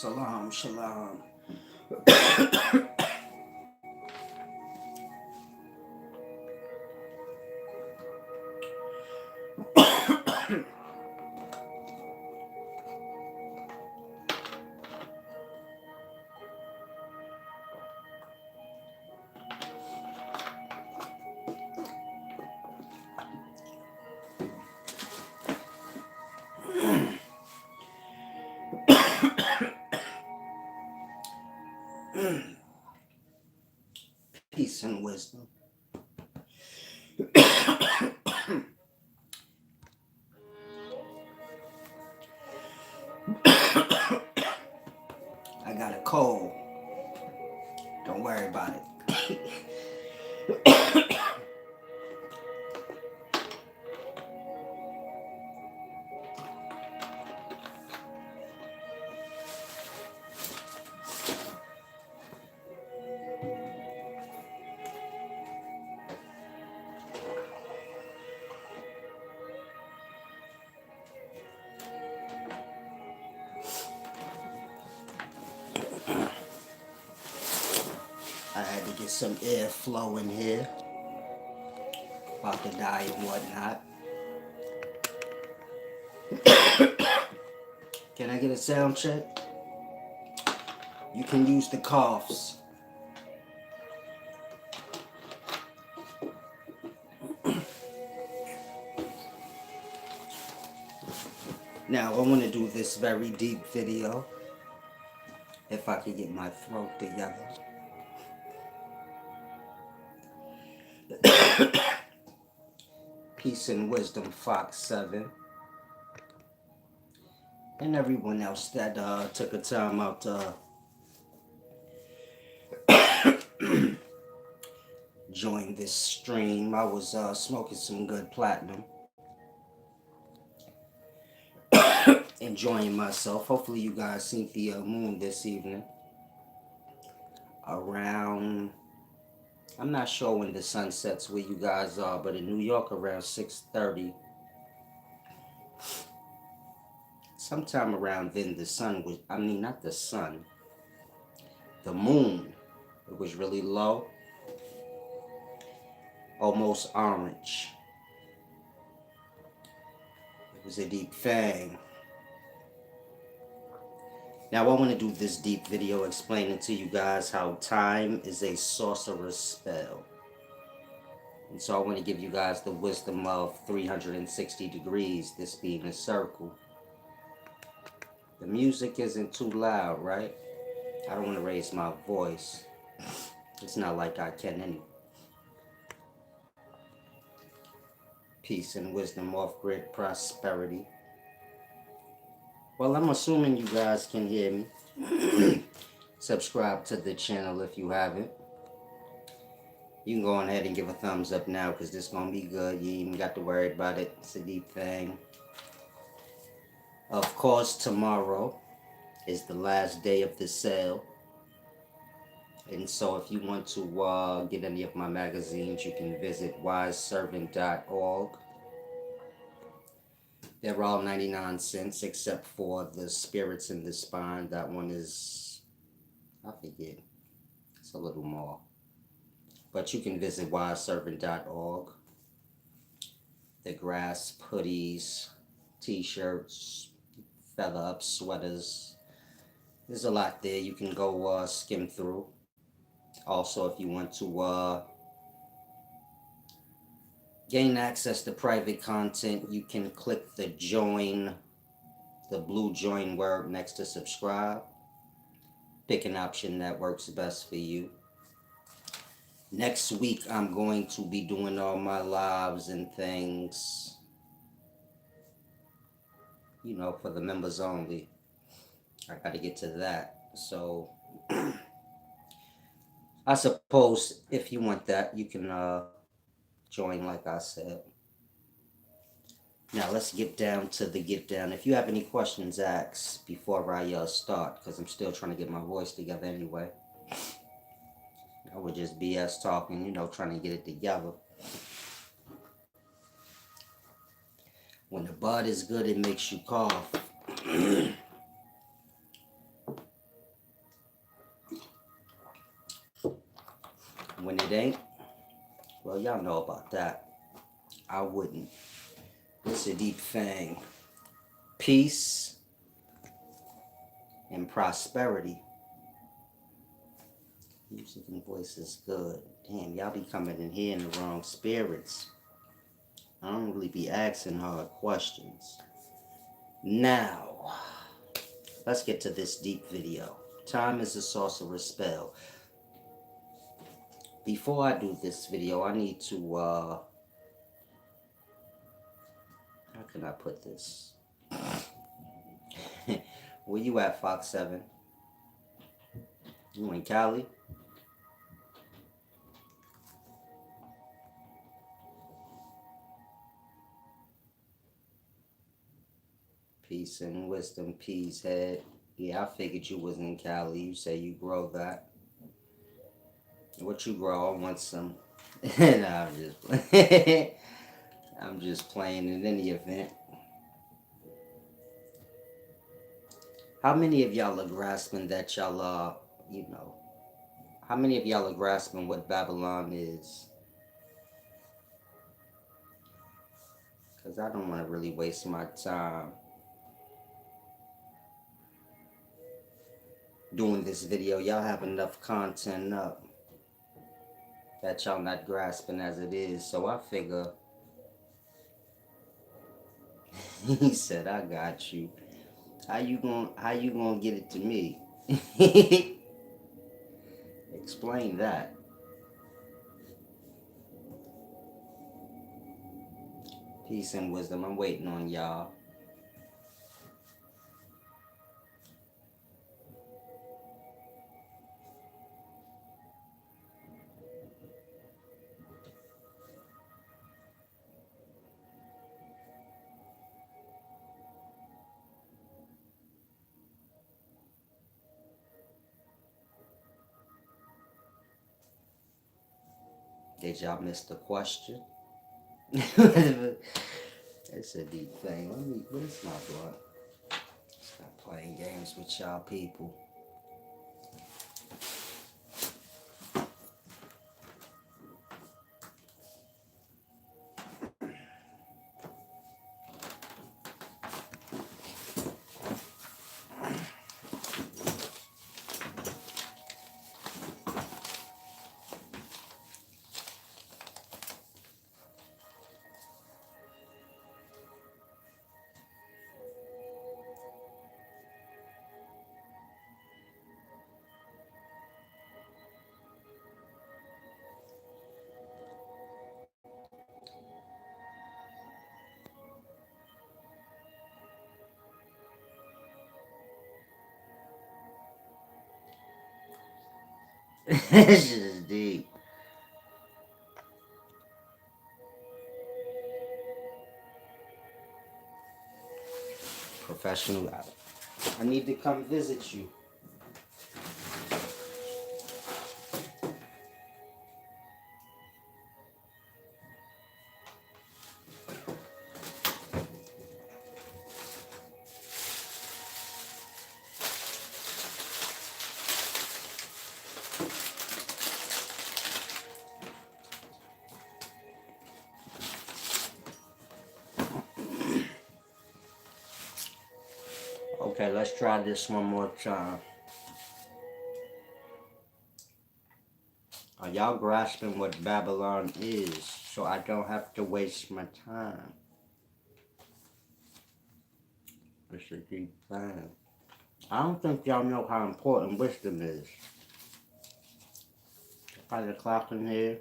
Salam, shalom. Peace and wisdom. I got a cold. Don't worry about it. I had to get some airflow in here. About to die and whatnot. Can I get a sound check? You can use the coughs. Now, I want to do this very deep video. If I can get my throat together. Peace and wisdom, Fox 7. And everyone else that took a time out to join this stream. I was smoking some good platinum. Enjoying myself. Hopefully you guys seen the moon this evening. Around, I'm not sure when the sun sets where you guys are, but in New York around 6:30. Sometime around then the sun was, I mean not the sun, the moon. It was really low. Almost orange. It was a deep fang. Now I want to do this deep video explaining to you guys how time is a sorcerer's spell. And so I want to give you guys the wisdom of 360 degrees, this being a circle. The music isn't too loud, right? I don't want to raise my voice. It's not like I can anyway. Peace and wisdom, off-grid prosperity. Well, I'm assuming you guys can hear me. Subscribe to the channel if you haven't. You can go on ahead and give a thumbs up now because this is going to be good. You ain't even got to worry about it. It's a deep thing. Of course, tomorrow is the last day of the sale. And so if you want to get any of my magazines, you can visit wiseservant.org. They're all 99 cents except for the Spirits in the Spine. That one is, I forget, it's a little more. But you can visit wiseservant.org. The grasp hoodies, t-shirts, feather up sweaters. There's a lot there you can go skim through. Also, if you want to gain access to private content, you can click the join, the blue join word next to subscribe. Pick an option that works best for you. Next week, I'm going to be doing all my lives and things, you know, for the members only. I got to get to that. So, I suppose if you want that, you can join, like I said. Now, let's get down to the get down. If you have any questions, ask before I start, because I'm still trying to get my voice together anyway. I would just BS talking, you know, trying to get it together. When the bud is good, it makes you cough. When it ain't, well, y'all know about that. I wouldn't. It's a deep thing. Peace and prosperity. Music and voice is good. Damn, y'all be coming in here in the wrong spirits. I don't really be asking hard questions. Now, let's get to this deep video. Time is a sorcerer spell. Before I do this video, I need to, how can I put this? Where you at, Fox 7? You in Cali? Peace and wisdom, peace, head. Yeah, I figured you was in Cali. You say you grow that. What you grow? I want some. Nah, I'm just playing. I'm just playing in any event. How many of y'all are grasping that y'all are, you know, how many of y'all are grasping what Babylon is? Because I don't want to really waste my time doing this video. Y'all have enough content up that y'all not grasping as it is. So I figure, he said, I got you. How you gonna get it to me? Explain that. Peace and wisdom. I'm waiting on y'all. Did y'all miss the question? It's a deep thing. Let me, where's my blunt? Stop playing games with y'all people. This shit is deep. Professional. I need to come visit you. Okay, let's try this one more time. Are y'all grasping what Babylon is so I don't have to waste my time? It's a deep thing. I don't think y'all know how important wisdom is. 5 o'clock in here.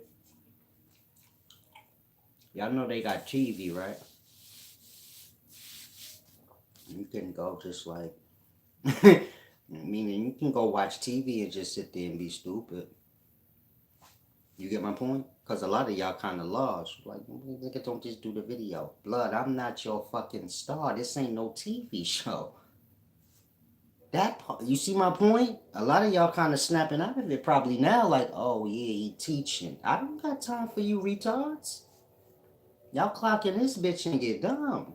Y'all know they got TV, right? You can go just like, meaning you can go watch TV and just sit there and be stupid. You get my point? Because a lot of y'all kind of lost. Like, nigga, don't just do the video. Blood, I'm not your fucking star. This ain't no TV show. That part, you see my point? A lot of y'all kind of snapping out of it probably now, like, oh yeah, he teaching. I don't got time for you retards. Y'all clocking this bitch and get dumb.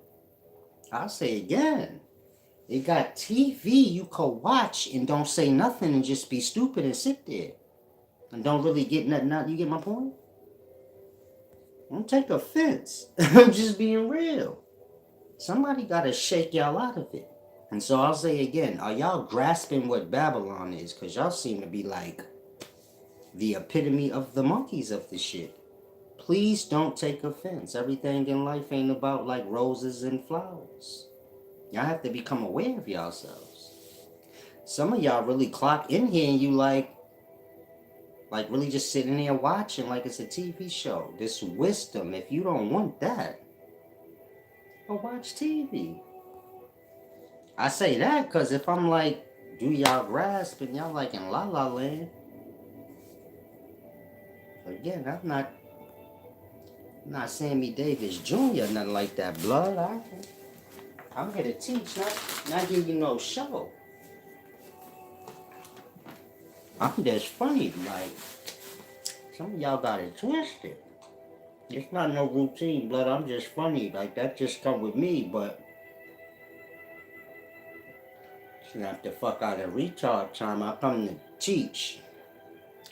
I'll say again. It got TV you could watch and don't say nothing and just be stupid and sit there. and don't really get nothing out. You get my point? Don't take offense. I'm just being real. Somebody gotta shake y'all out of it. And so I'll say again, are y'all grasping what Babylon is? Because y'all seem to be like the epitome of the monkeys of the shit. Please don't take offense. Everything in life ain't about like roses and flowers. Y'all have to become aware of yourselves. Some of y'all really clock in here and you like really just sitting there watching like it's a TV show. This wisdom, if you don't want that, go watch TV. I say that because if I'm like, do y'all grasp and y'all like in La La Land? Again, I'm not Sammy Davis Jr. Nothing like that. Blood. I'm here to teach, not give you no show. I'm just funny. Like some of y'all got it twisted. It's not no routine, blood. I'm just funny. Like that just come with me, but snap the fuck out of retard time. I come to teach.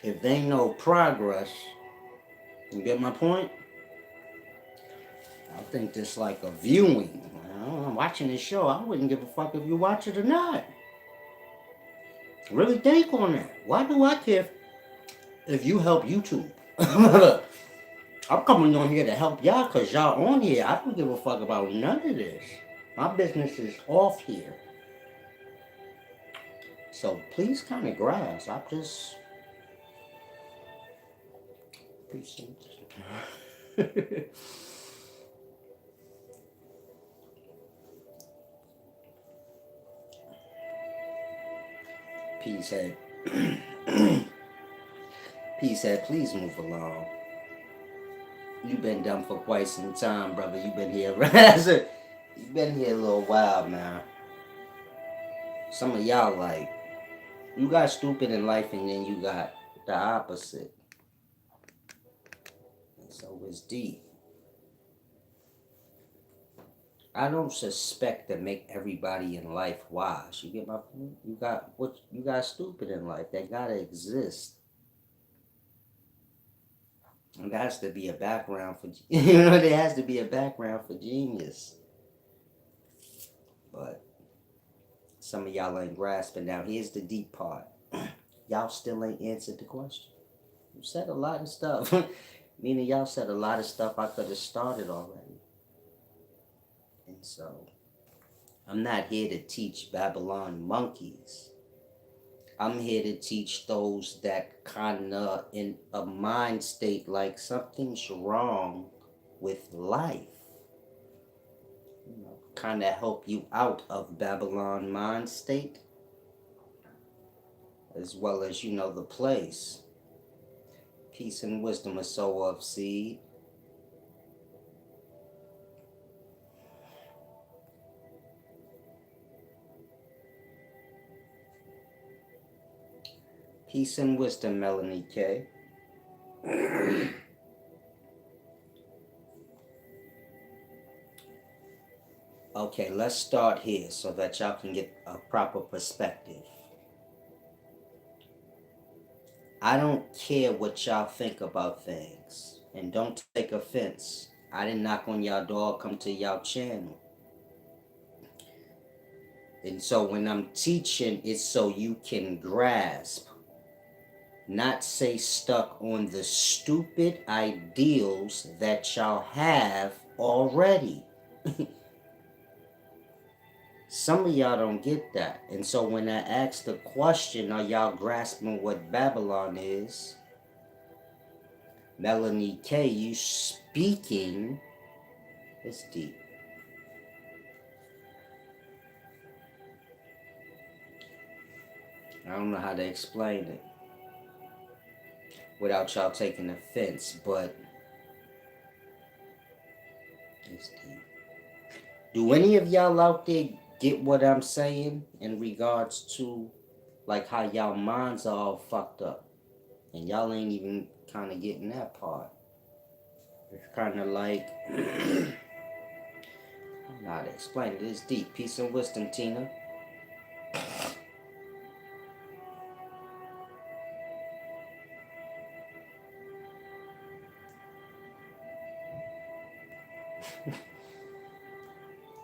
If they ain't no progress, you get my point? I think this like a viewing. I'm watching this show. I wouldn't give a fuck if you watch it or not. Really think on that. Why do I care if you help YouTube? I'm coming on here to help y'all because y'all on here. I don't give a fuck about none of this. My business is off here. So please kind of grasp. I just appreciate it. Peace head. Peace head, please move along. You've been done for quite some time, brother. You've been here. You've been here a little while now. Some of y'all like, you got stupid in life and then you got the opposite. And so it's deep. I don't suspect to make everybody in life wise. You get my point? You got stupid in life. That gotta exist. And there has to be a background for there has to be a background for genius. But some of y'all ain't grasping. Now here's the deep part. Y'all still ain't answered the question. You said a lot of stuff. Meaning y'all said a lot of stuff I could have started already. And so I'm not here to teach Babylon monkeys. I'm here to teach those that kinda in a mind state like something's wrong with life. Kinda help you out of Babylon mind state. As well as, the place. Peace and wisdom, a sower of seed. Peace and wisdom, Melanie K. Okay, let's start here so that y'all can get a proper perspective. I don't care what y'all think about things. And don't take offense. I didn't knock on y'all door, come to y'all channel. And so when I'm teaching, it's so you can grasp. Not stay stuck on the stupid ideals that y'all have already. Some of y'all don't get that. And so when I ask the question, are y'all grasping what Babylon is? Melanie K, you speaking, it's deep. I don't know how to explain it without y'all taking offense, but it's deep. Do any of y'all out there get what I'm saying in regards to like how y'all minds are all fucked up? And y'all ain't even kind of getting that part. It's kind of like, I don't know how to explain it. It's deep. Peace and wisdom, Tina.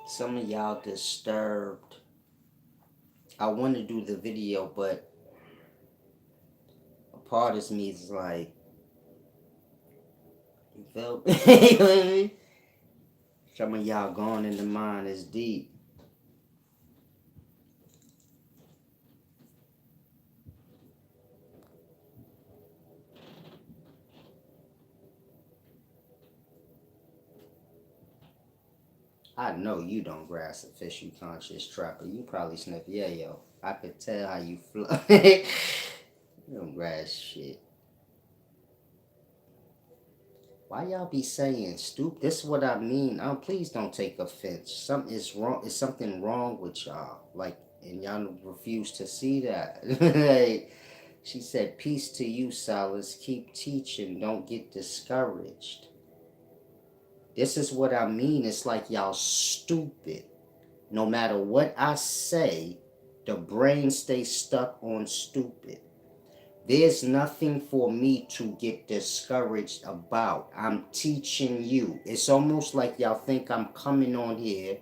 Some of y'all disturbed. I want to do the video, but a part of me is like, you feel me? You know what I mean? Some of y'all going in the mind is deep. I know you don't grasp the fish, you conscious trapper. You probably sniff, yeah, yo. I could tell how you flow. You don't grasp shit. Why y'all be saying stupid? This is what I mean. Please don't take offense. Something is wrong. Is something wrong with y'all? Like, and y'all refuse to see that. Like, she said, "Peace to you, Silas. Keep teaching. Don't get discouraged." This is what I mean. It's like y'all stupid. No matter what I say, the brain stays stuck on stupid. There's nothing for me to get discouraged about. I'm teaching you. It's almost like y'all think I'm coming on here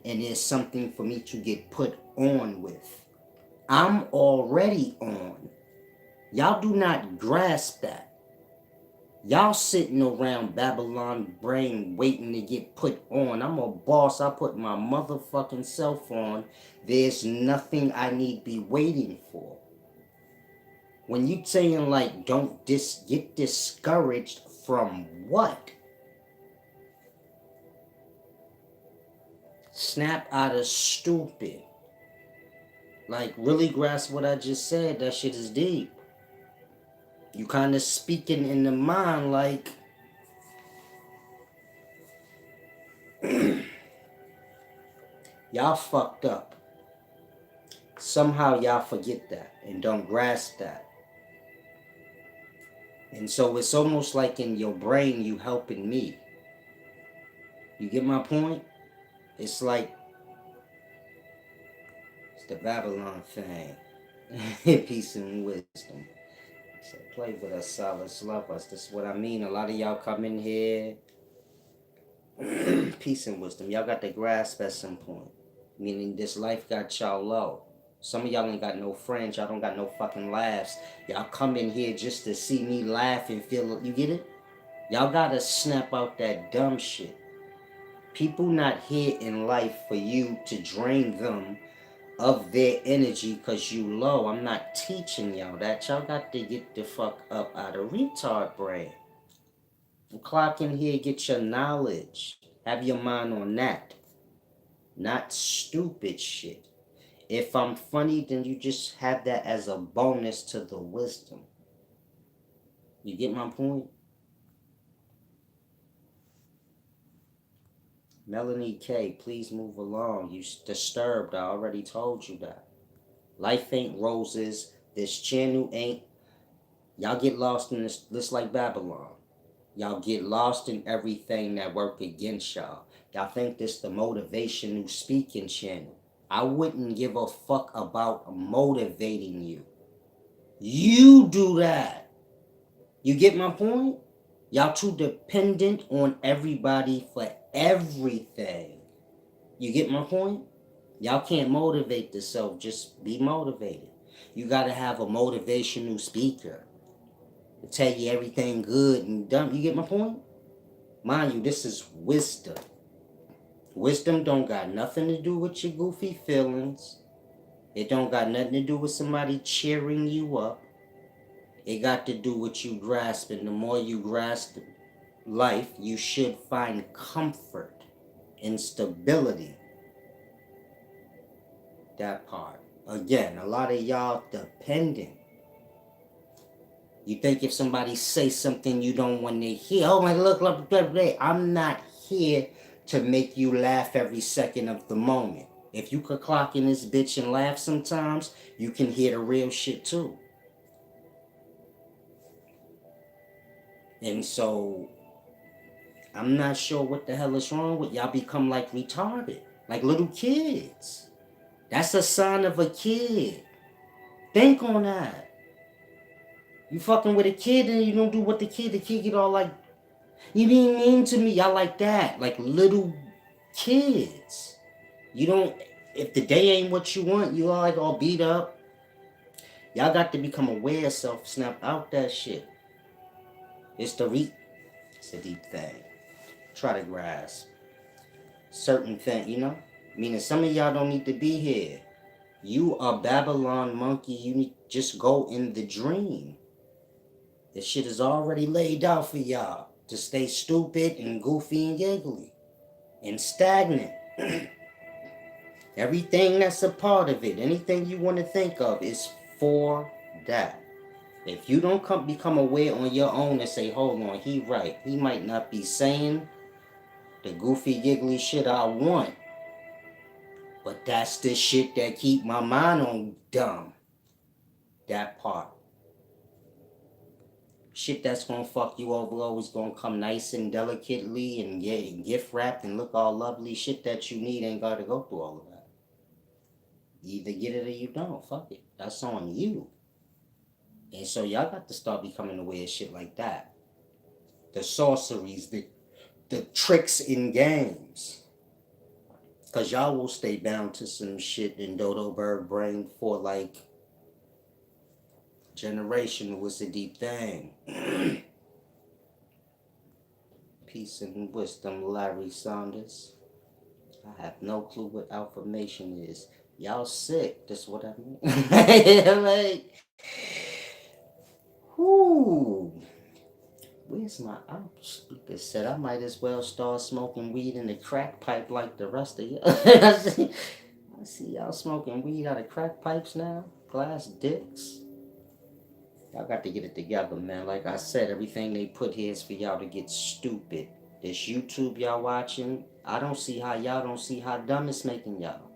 and there's something for me to get put on with. I'm already on. Y'all do not grasp that. Y'all sitting around Babylon brain waiting to get put on. I'm a boss. I put my motherfucking self on. There's nothing I need be waiting for. When you saying like don't get discouraged from what? Snap out of stupid. Like really grasp what I just said. That shit is deep. You kind of speaking in the mind like y'all fucked up. Somehow y'all forget that and don't grasp that. And so it's almost like in your brain you helping me. You get my point? It's like it's the Babylon thing. Peace and wisdom. So play with us, Silas. Love us. This is what I mean. A lot of y'all come in here. Peace and wisdom. Y'all got the grasp at some point. Meaning this life got y'all low. Some of y'all ain't got no friends. Y'all don't got no fucking laughs. Y'all come in here just to see me laugh and feel it. You get it? Y'all gotta snap out that dumb shit. People not here in life for you to drain them of their energy because you low. I'm not teaching y'all that. Y'all got to get the fuck up out of retard brain. Clock in here, get your knowledge. Have your mind on that. Not stupid shit. If I'm funny, then you just have that as a bonus to the wisdom. You get my point? Melanie K, please move along. You disturbed. I already told you that. Life ain't roses. This channel ain't. Y'all get lost in this list like Babylon. Y'all get lost in everything that work against y'all. Y'all think this the motivational speaking channel. I wouldn't give a fuck about motivating you. You do that. You get my point? Y'all too dependent on everybody for everything. You get my point? Y'all can't motivate yourself. Just be motivated. You gotta have a motivational speaker to tell you everything good and dumb. You get my point? Mind you, this is wisdom. Wisdom don't got nothing to do with your goofy feelings. It don't got nothing to do with somebody cheering you up. It got to do with you grasping. The more you grasp life, you should find comfort and stability. That part. Again, a lot of y'all dependent. You think if somebody say something you don't want to hear, oh my look, I'm not here to make you laugh every second of the moment. If you could clock in this bitch and laugh sometimes, you can hear the real shit too. And so, I'm not sure what the hell is wrong with y'all. Become like retarded, like little kids. That's a sign of a kid. Think on that. You fucking with a kid and you don't do what the kid get all like, You being mean to me? Y'all like that, like little kids. You don't. If the day ain't what you want, you all like all beat up. Y'all got to become aware of self. Snap out that shit. It's the It's a deep thing. Try to grasp certain thing. Meaning some of y'all don't need to be here. You a Babylon monkey. You need just go in the dream. This shit is already laid out for y'all to stay stupid and goofy and giggly and stagnant. Everything that's a part of it, anything you want to think of is for that. If you don't become aware on your own and say, hold on, he right. He might not be saying the goofy giggly shit I want, but that's the shit that keep my mind on dumb. That part. Shit that's gonna fuck you over always gonna come nice and delicately and gift wrapped and look all lovely. Shit that you need ain't gotta go through all of that. You either get it or you don't. Fuck it. That's on you. And so y'all got to start becoming aware of shit like that. The sorceries, the tricks in games. Cause y'all will stay bound to some shit in Dodo Bird brain for like generation was a deep thing. Peace and wisdom, Larry Saunders. I have no clue what affirmation is. Y'all sick. That's what I mean. Like, whoo. Where's my speaker set? I might as well start smoking weed in the crack pipe like the rest of you. I see y'all smoking weed out of crack pipes now. Glass dicks. Y'all got to get it together, man. Like I said, everything they put here is for y'all to get stupid. This YouTube y'all watching, I don't see how y'all don't see how dumb it's making y'all.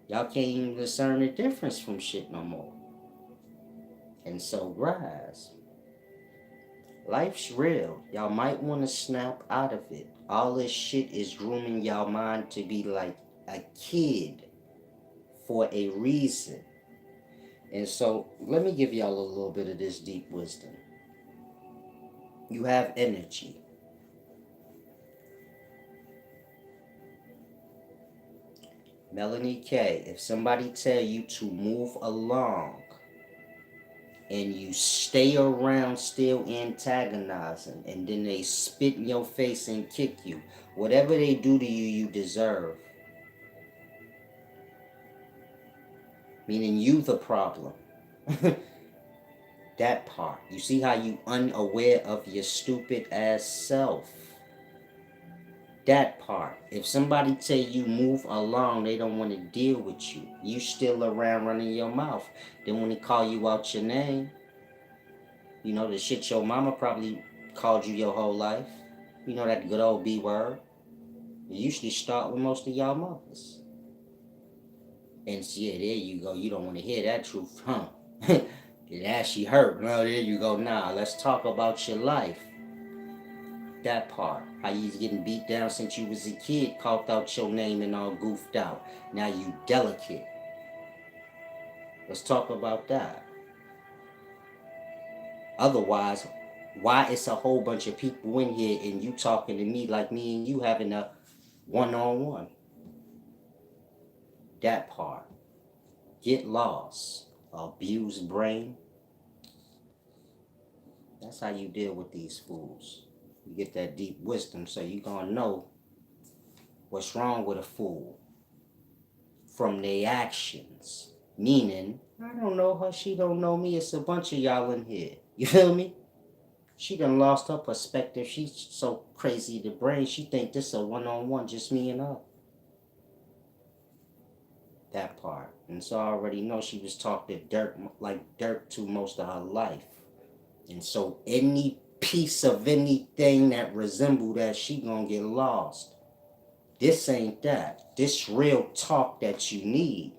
Y'all can't even discern the difference from shit no more. And so, guys, life's real. Y'all might want to snap out of it. All this shit is grooming y'all mind to be like a kid for a reason. And so, let me give y'all a little bit of this deep wisdom. You have energy. Melanie K, if somebody tell you to move along and you stay around still antagonizing and then they spit in your face and kick you, whatever they do to you, you deserve. Meaning you the problem. That part. You see how you unaware of your stupid ass self. That part. If somebody tell you move along, they don't want to deal with you. You still around running your mouth. Then when they call you out your name, you know the shit your mama probably called you your whole life. You know that good old B word. It usually start with most of y'all mothers. And yeah, there you go. You don't want to hear that truth, huh? It actually hurt. Well, there you go. Nah, let's talk about your life. That part. How you getting beat down since you was a kid, called out your name and all goofed out. Now you delicate. Let's talk about that. Otherwise, why it's a whole bunch of people in here and you talking to me like me and you having a one-on-one? That part. Get lost. Abused brain. That's how you deal with these fools. You get that deep wisdom so you gonna know what's wrong with a fool from their actions. Meaning, I don't know her, she don't know me, it's a bunch of y'all in here. You feel me? She done lost her perspective. She's so crazy the brain, she think this a one-on-one, just me and her. That part. And so I already know she was talking dirt, like dirt to most of her life. And so any piece of anything that resemble that, she gonna get lost. This ain't that. This real talk that you need.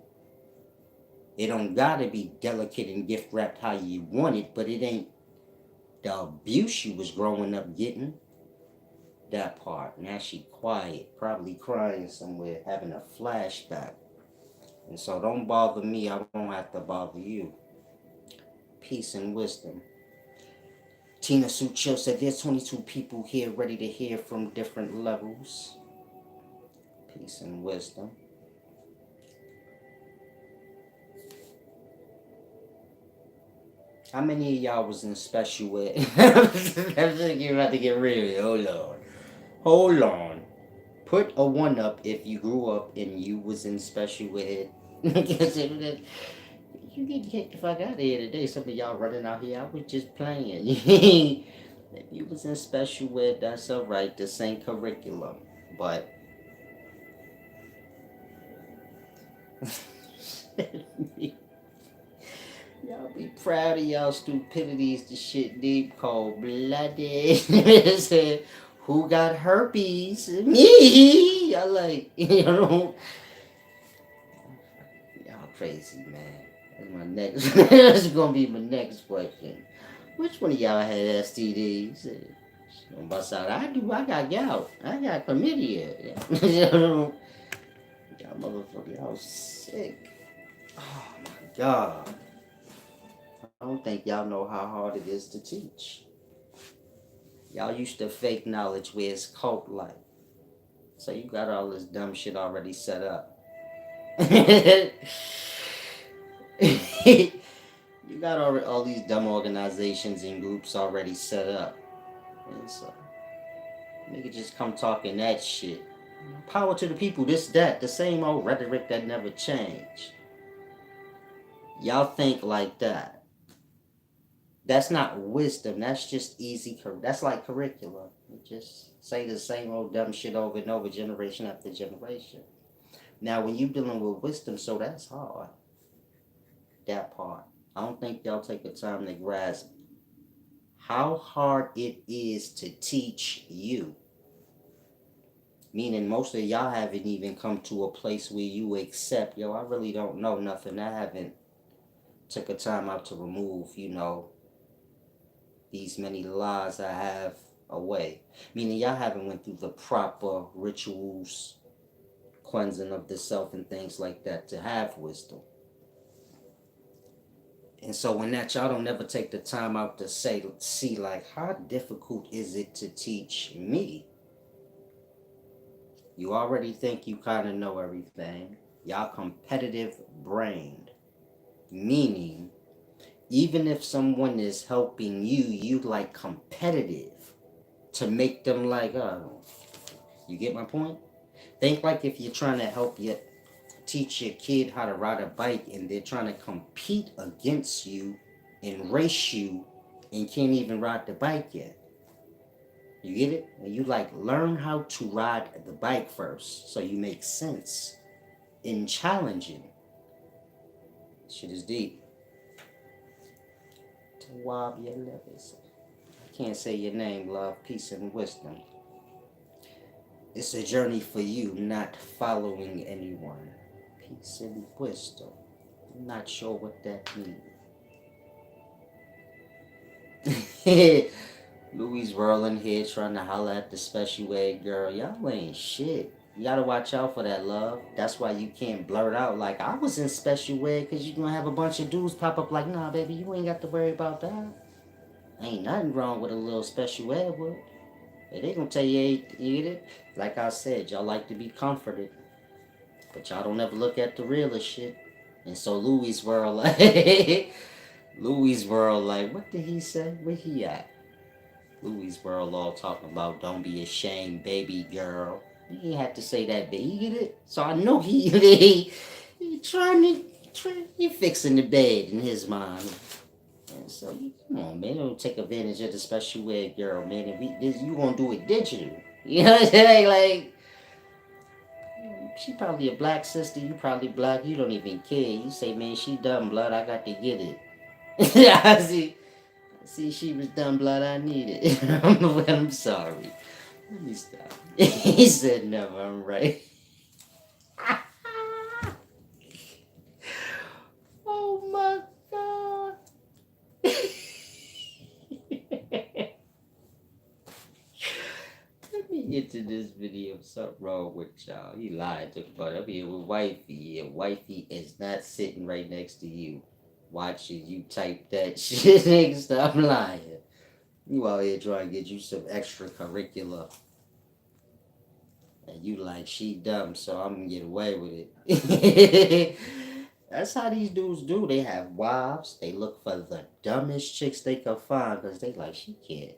It don't gotta be delicate and gift wrapped how you want it, but it ain't the abuse you was growing up getting. That part. Now she quiet, probably crying somewhere, having a flashback. And so don't bother me, I won't have to bother you. Peace and wisdom. Tina Sucho said there's 22 people here ready to hear from different levels. Peace and wisdom. How many of y'all was in special ed? You're about to get real. Hold on. Hold on. Put a 1 up if you grew up and you was in special ed. You need to get the fuck out of here today. Some of y'all running out here. I was just playing. If you was in special ed, that's alright. The same curriculum. But y'all be proud of y'all stupidities. The shit deep called bloody. Who got herpes? Me. I like, y'all crazy, man. That's my next. That's gonna be my next question. Which one of y'all had STDs? On my side, I do. I got gout. I got chlamydia. Y'all motherfucker, y'all sick. Oh my god. I don't think y'all know how hard it is to teach. Y'all used to fake knowledge where it's cult like. So you got all this dumb shit already set up. You got all these dumb organizations and groups already set up. And so, nigga just come talking that shit. Power to the people, this, that, the same old rhetoric that never changed. Y'all think like that. That's not wisdom. That's just easy. That's like curriculum. You just say the same old dumb shit over and over, generation after generation. Now, when you dealing with wisdom, so that's hard. That part. I don't think y'all take the time to grasp how hard it is to teach you. Meaning most of y'all haven't even come to a place where you accept, yo, I really don't know nothing. I haven't took a time out to remove, these many lies I have away. Meaning y'all haven't went through the proper rituals, cleansing of the self and things like that to have wisdom. And so when that y'all don't never take the time out to see like, how difficult is it to teach me? You already think you kind of know everything. Y'all competitive brained. Meaning, even if someone is helping you, you like competitive to make them like, oh, you get my point? Think like if you're trying to help teach your kid how to ride a bike and they're trying to compete against you and race you and can't even ride the bike yet. You get it? And you like learn how to ride the bike first so you make sense in challenging. Shit is deep. Tawab your levels. I can't say your name, love, peace, and wisdom. It's a journey for you, not following anyone. Peace and wisdom. I'm not sure what that means. Louis rolling here trying to holler at the special ed girl. Y'all ain't shit. You gotta watch out for that, love. That's why you can't blurt out like, I was in special ed, because you're gonna have a bunch of dudes pop up like, nah, baby, you ain't got to worry about that. Ain't nothing wrong with a little special ed work. They gonna tell you, you get it? Like I said, y'all like to be comforted. But y'all don't ever look at the realest shit. And so Louis world like, Louis world like, what did he say? Where he at? Louis world all talking about don't be ashamed, baby girl. He ain't have to say that, baby. You get it? So I know he he fixing the bed in his mind. And so come on, man, don't take advantage of the special ed girl, man. And you gonna do it digital. You know what I'm saying? Like, she probably a black sister, you probably black, you don't even care. You say, man, she dumb blood, I got to get it. I see she was dumb blood, I need it. I'm sorry. Let me stop. He said never, I'm right. Oh my god. Let me get to this video. Something wrong with y'all. You lied to about up here with wifey. And wifey is not sitting right next to you. Watching you type that shit. Nigga, stop lying. You out here trying to get you some extracurricular, and you like she dumb, so I'm gonna get away with it. That's how these dudes do. They have wives. They look for the dumbest chicks they can find because they like she can't.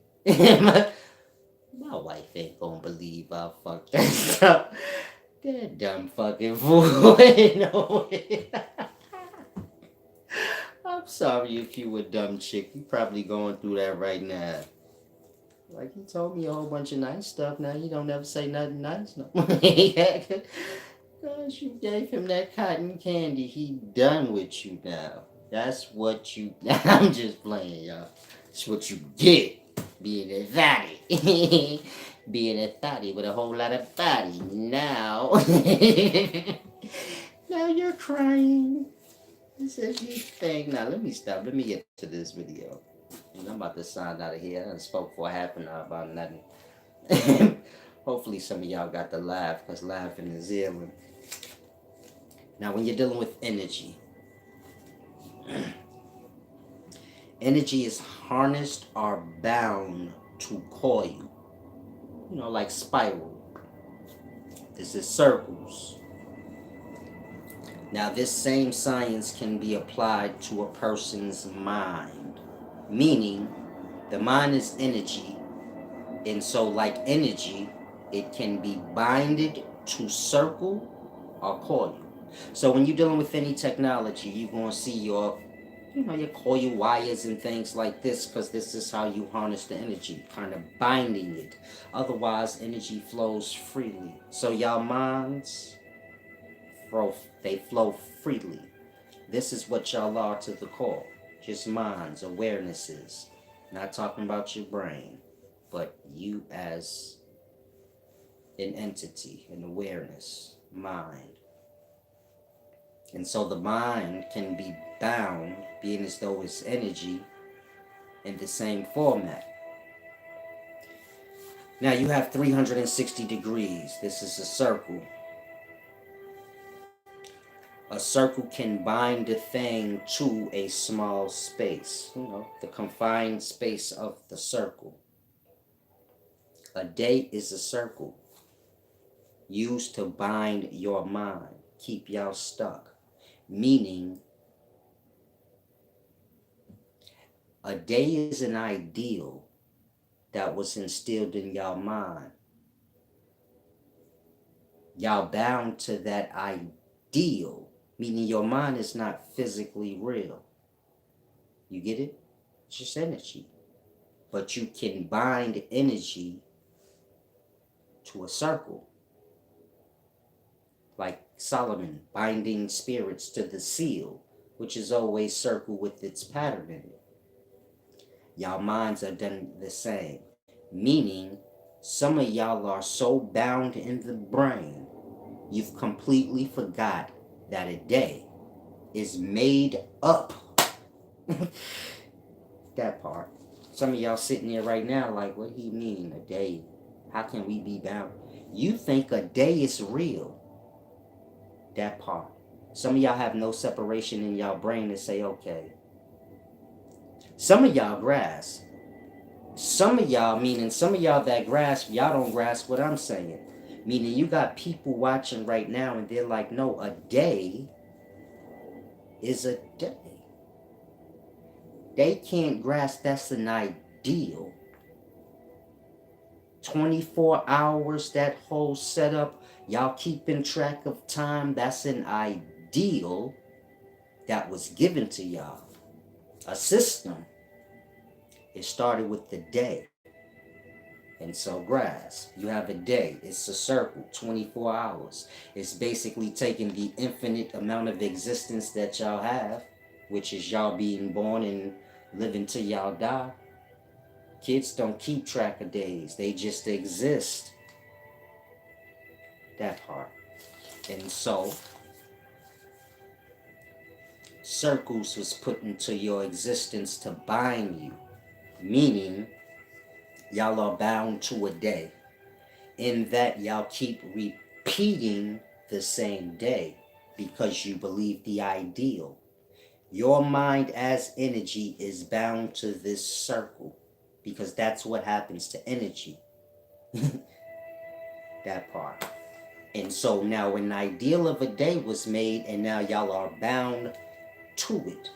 My wife ain't gonna believe I fucked that stuff. That dumb fucking fool. Ain't no way. I'm sorry if you a dumb chick. You probably going through that right now. Like he told me a whole bunch of nice stuff. Now he don't ever say nothing nice no more. Cause you gave him that cotton candy. He done with you now. That's what you. I'm just playing, y'all. That's what you get. Being a thotty. Being a thotty with a whole lot of body. Now. Now you're crying. This is your thing. Now let me stop. Let me get to this video. And I'm about to sign out of here. I done spoke for half an hour about nothing. Hopefully some of y'all got to laugh because laughing is healing. Now when you're dealing with energy, energy is harnessed or bound to coil. You know, like spiral. This is circles. Now this same science can be applied to a person's mind. Meaning, the mind is energy, and so like energy, it can be binded to circle or coil. So when you're dealing with any technology, you're going to see your coil wires and things like this because this is how you harness the energy, kind of binding it. Otherwise, energy flows freely. So y'all minds, they flow freely. This is what y'all are to the core. Just minds, awarenesses. Not talking about your brain, but you as an entity, an awareness, mind. And so the mind can be bound, being as though it's energy, in the same format. Now you have 360 degrees. This is a circle. A circle can bind a thing to a small space, the confined space of the circle. A day is a circle used to bind your mind, keep y'all stuck. Meaning, a day is an ideal that was instilled in y'all mind. Y'all bound to that ideal, meaning your mind is not physically real. You get it? It's just energy. But you can bind energy to a circle. Like Solomon binding spirits to the seal, which is always circle with its pattern in it. Y'all minds are done the same. Meaning, some of y'all are so bound in the brain, you've completely forgot that a day is made up. That part. Some of y'all sitting there right now like, what do you mean, a day? How can we be bound? You think a day is real. That part. Some of y'all have no separation in y'all brain to say, okay. Some of y'all grasp. Some of y'all, meaning some of y'all that grasp, y'all don't grasp what I'm saying. Meaning you got people watching right now and they're like, no, a day is a day. They can't grasp that's an ideal. 24 hours, that whole setup, y'all keeping track of time, that's an ideal that was given to y'all. A system. It started with the day. And so grasp, you have a day, it's a circle, 24 hours. It's basically taking the infinite amount of existence that y'all have, which is y'all being born and living till y'all die. Kids don't keep track of days, they just exist. That part. And so, circles was put into your existence to bind you, meaning y'all are bound to a day. In that y'all keep repeating the same day because you believe the ideal. Your mind as energy is bound to this circle. because that's what happens to energy. That part. And so now an ideal of a day was made, and now y'all are bound to it.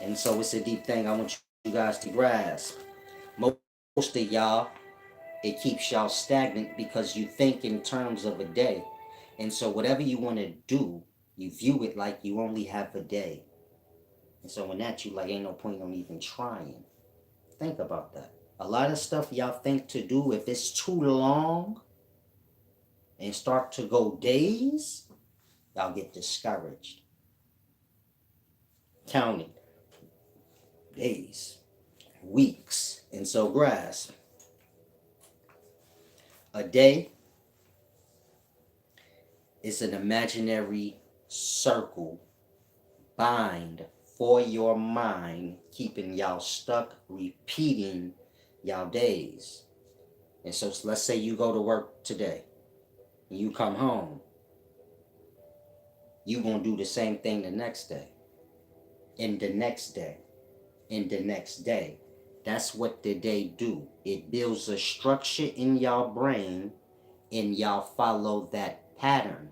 And so it's a deep thing I want you guys to grasp. Most of y'all, it keeps y'all stagnant because you think in terms of a day. And so whatever you want to do, you view it like you only have a day. And so in that, you like, ain't no point on even trying. Think about that. A lot of stuff y'all think to do, if it's too long and start to go days, y'all get discouraged. Counting days, weeks. And so grasp. A day is an imaginary circle bind for your mind, keeping y'all stuck, repeating y'all days. And so let's say you go to work today and you come home, you gonna do the same thing the next day, and the next day, and the next day. That's what the day do. It builds a structure in y'all brain, and y'all follow that pattern.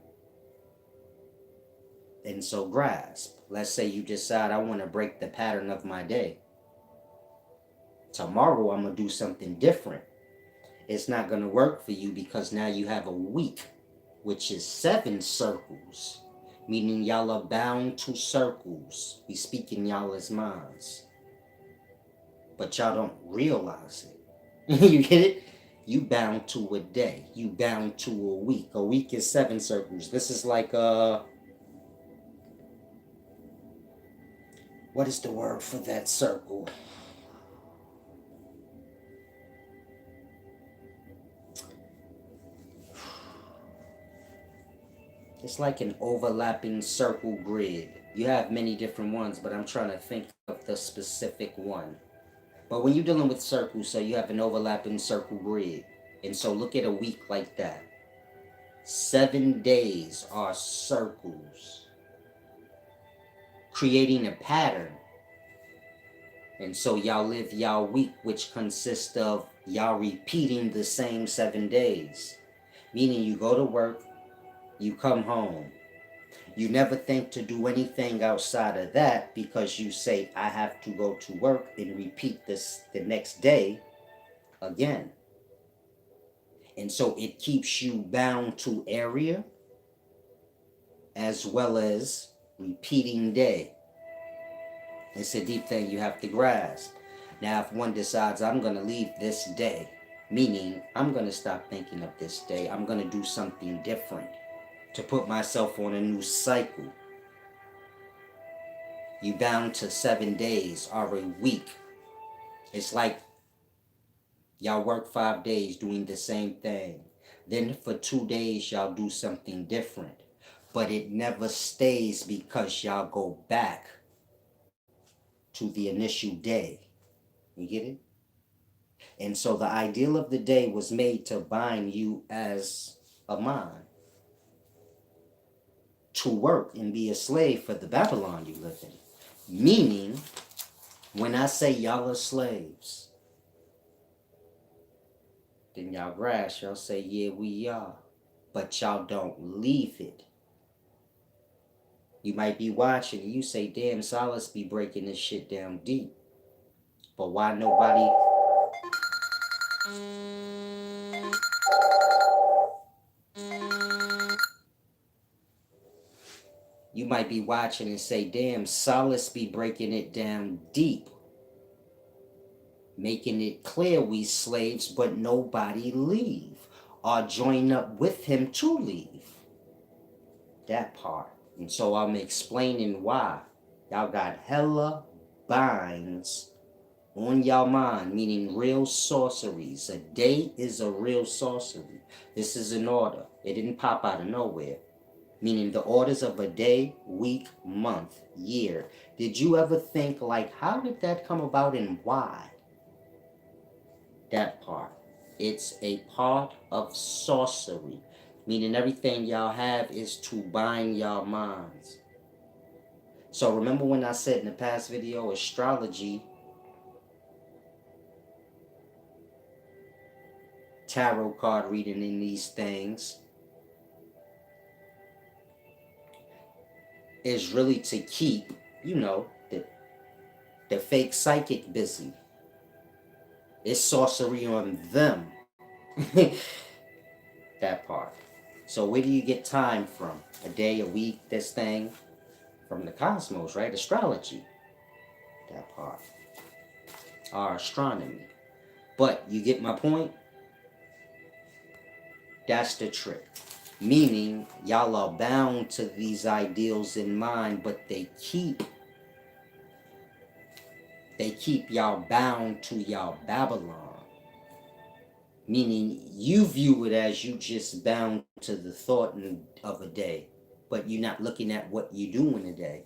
And so grasp. Let's say you decide I want to break the pattern of my day. Tomorrow I'm going to do something different. It's not going to work for you because now you have a week, which is 7 circles, meaning y'all are bound to circles. We speak in y'all as minds, but y'all don't realize it. You get it? You bound to a day. You bound to a week. A week is 7 circles. This is like what is the word for that circle? It's like an overlapping circle grid. You have many different ones, but I'm trying to think of the specific one. But when you're dealing with circles, so you have an overlapping circle grid. And so look at a week like that. 7 days are circles, creating a pattern. And so y'all live y'all week, which consists of y'all repeating the same 7 days. Meaning you go to work, you come home. You never think to do anything outside of that because you say, I have to go to work and repeat this the next day again. And so it keeps you bound to area as well as repeating day. It's a deep thing you have to grasp. Now, if one decides I'm going to leave this day, meaning I'm going to stop thinking of this day, I'm going to do something different to put myself on a new cycle. You bound to 7 days or a week. It's like y'all work 5 days doing the same thing. Then for 2 days, y'all do something different. But it never stays because y'all go back to the initial day. You get it? And so the ideal of the day was made to bind you as a mind to work and be a slave for the Babylon you live in. Meaning, when I say y'all are slaves, then y'all grasp, y'all say, yeah, we are. But y'all don't leave it. You might be watching and you say, damn, Solace be breaking this shit down deep. But why nobody... You might be watching and say, damn, Solace be breaking it down deep. Making it clear we slaves, but nobody leave. Or join up with him to leave. That part. And so I'm explaining why. Y'all got hella binds on y'all mind, meaning real sorceries. A day is a real sorcery. This is an order. It didn't pop out of nowhere. Meaning the orders of a day, week, month, year. Did you ever think like, how did that come about and why? That part. It's a part of sorcery. Meaning everything y'all have is to bind y'all minds. So remember when I said in the past video, astrology tarot card reading in these things is really to keep, the fake psychic busy. It's sorcery on them. That part. So where do you get time from? A day, a week, this thing? From the cosmos, right? Astrology. That part. Or astronomy. But you get my point? That's the trick. Meaning, y'all are bound to these ideals in mind, but they keep y'all bound to y'all Babylon. Meaning, you view it as you just bound to the thought of a day, but you're not looking at what you do in a day.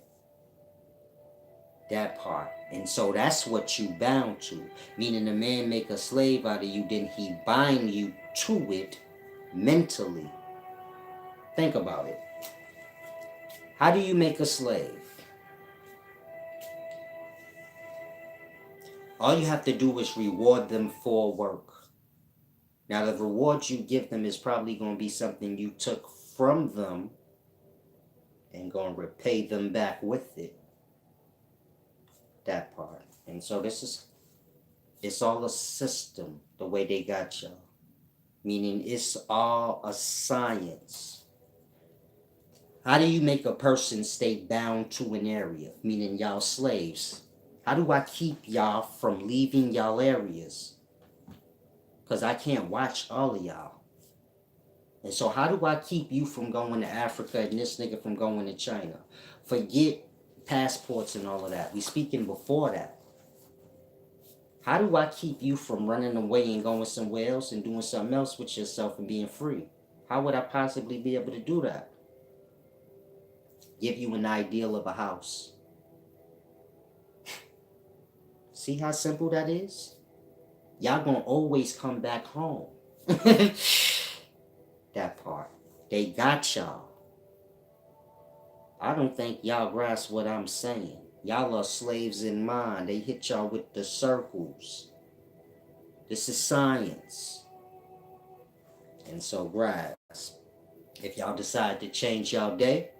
That part. And so that's what you bound to. Meaning, a man make a slave out of you, then he bind you to it mentally. Think about it. How do you make a slave? All you have to do is reward them for work. Now, the reward you give them is probably going to be something you took from them and going to repay them back with it. That part. And so it's all a system, the way they got y'all. Meaning it's all a science. How do you make a person stay bound to an area? Meaning y'all slaves. How do I keep y'all from leaving y'all areas? Because I can't watch all of y'all. And so how do I keep you from going to Africa and this nigga from going to China? Forget passports and all of that. We speaking before that. How do I keep you from running away and going somewhere else and doing something else with yourself and being free? How would I possibly be able to do that? Give you an ideal of a house. See how simple that is? Y'all gonna always come back home. That part. They got y'all. I don't think y'all grasp what I'm saying. Y'all are slaves in mind. They hit y'all with the circles. This is science. And so grasp. If y'all decide to change y'all day,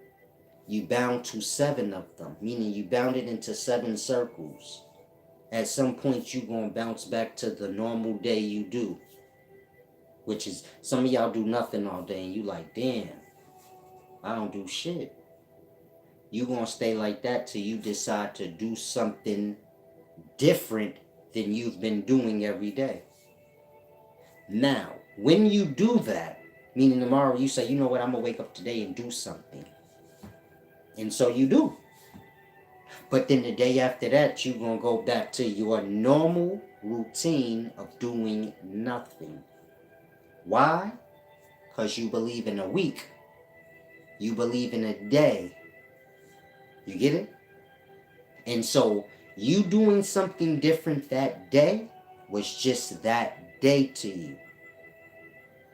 you bound to 7 of them. Meaning you bound it into 7 circles. At some point you gonna bounce back to the normal day you do. Which is, some of y'all do nothing all day and you like, damn, I don't do shit. You gonna stay like that till you decide to do something different than you've been doing every day. Now, when you do that, meaning tomorrow you say, you know what, I'm gonna wake up today and do something. And so you do. But then the day after that, you're gonna go back to your normal routine of doing nothing. Why? Because you believe in a week. You believe in a day. You get it? And so you doing something different that day was just that day to you.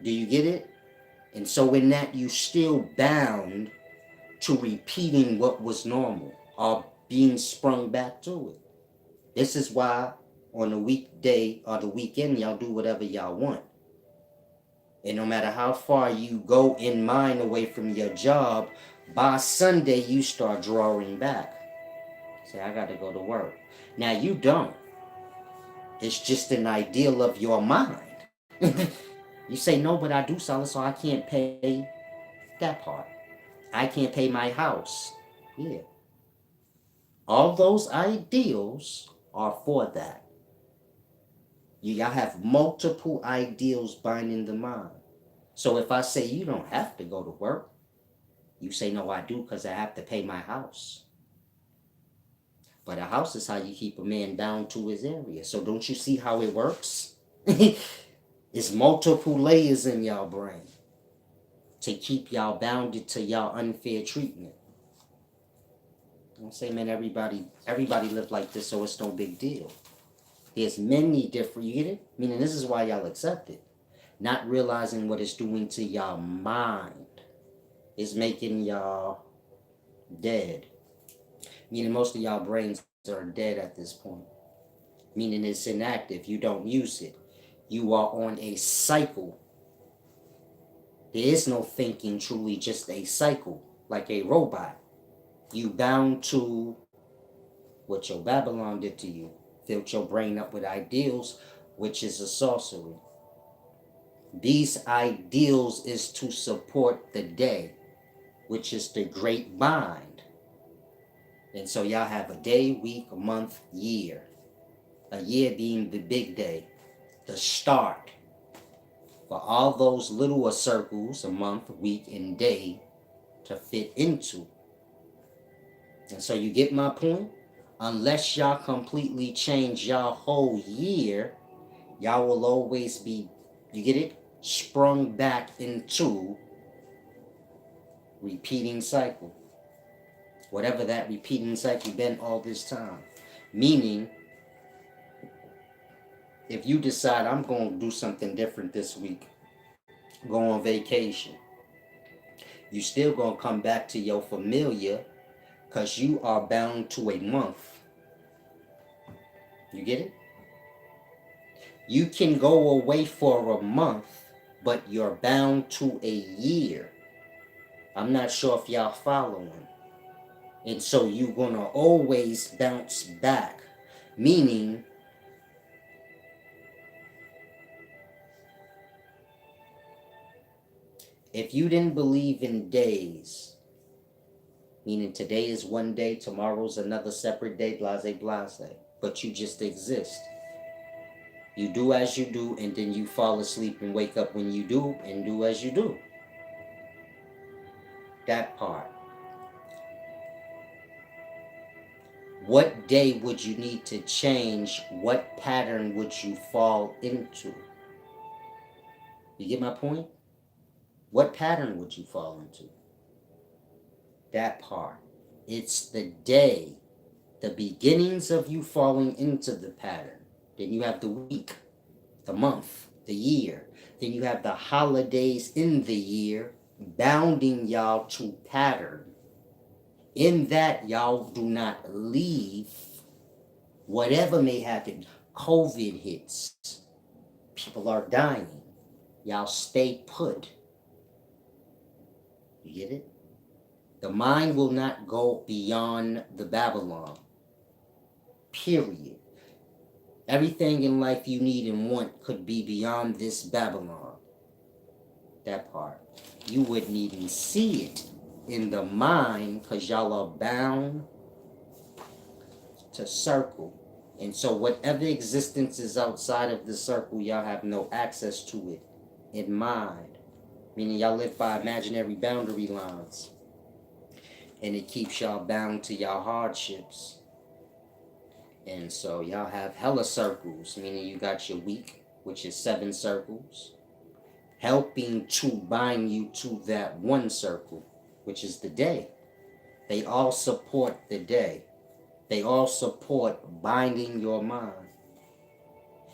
Do you get it? And so in that, you still bound to repeating what was normal or being sprung back to it. This is why on the weekday or the weekend, y'all do whatever y'all want. And no matter how far you go in mind away from your job, by Sunday, you start drawing back. Say, I got to go to work. Now, you don't. It's just an ideal of your mind. You say, no, but I do solid, so I can't pay that part. I can't pay my house. Yeah. All those ideals are for that. Y'all have multiple ideals binding the mind. So if I say you don't have to go to work, you say, no, I do because I have to pay my house. But a house is how you keep a man down to his area. So don't you see how it works? It's multiple layers in y'all brain to keep y'all bounded to y'all unfair treatment. I'm saying, man, everybody live like this, so it's no big deal. There's many different, you get it? Meaning this is why y'all accept it. Not realizing what it's doing to y'all mind. It's making y'all dead. Meaning most of y'all brains are dead at this point. Meaning it's inactive. You don't use it. You are on a cycle. There is no thinking truly, just a cycle, like a robot. You bound to what your Babylon did to you. Filled your brain up with ideals, which is a sorcery. These ideals is to support the day, which is the great bind. And so y'all have a day, week, a month, year. A year being the big day, the start. For all those littler circles, a month, week, and day to fit into. And so you get my point? Unless y'all completely change y'all whole year, y'all will always be, you get it? Sprung back into repeating cycle. Whatever that repeating cycle been all this time. Meaning, if you decide I'm going to do something different this week, go on vacation, you still going to come back to your familiar because you are bound to a month. You get it? You can go away for a month, but you're bound to a year. I'm not sure if y'all following. And so you're going to always bounce back. Meaning, if you didn't believe in days, meaning today is one day, tomorrow's another separate day, blase, blase, but you just exist. You do as you do, and then you fall asleep and wake up when you do, and do as you do. That part. What day would you need to change? What pattern would you fall into? You get my point? What pattern would you fall into? That part. It's the day, the beginnings of you falling into the pattern. Then you have the week, the month, the year. Then you have the holidays in the year, bounding y'all to pattern. In that, y'all do not leave. Whatever may happen, COVID hits, people are dying. Y'all stay put. You get it? The mind will not go beyond the Babylon. Period. Everything in life you need and want could be beyond this Babylon. That part. You wouldn't even see it in the mind because y'all are bound to circle. And so whatever existence is outside of the circle, y'all have no access to it in mind. Meaning y'all live by imaginary boundary lines. And it keeps y'all bound to y'all hardships. And so y'all have hella circles, meaning you got your week, which is 7 circles, helping to bind you to that one circle, which is the day. They all support the day. They all support binding your mind.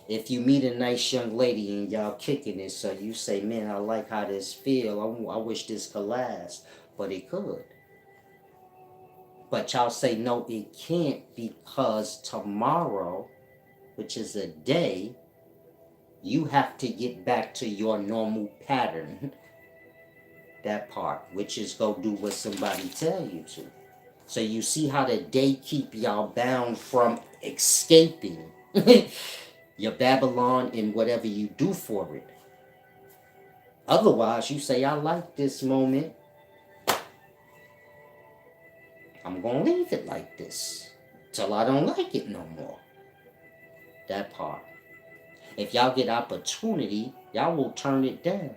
If you meet a nice young lady and y'all kicking it, so you say, man, I like how this feel. I wish this could last. But it could. But y'all say, no, it can't because tomorrow, which is a day, you have to get back to your normal pattern. That part, which is go do what somebody tell you to. So you see how the day keep y'all bound from escaping your Babylon and whatever you do for it. Otherwise, you say, I like this moment. I'm going to leave it like this till I don't like it no more. That part. If y'all get opportunity, y'all will turn it down.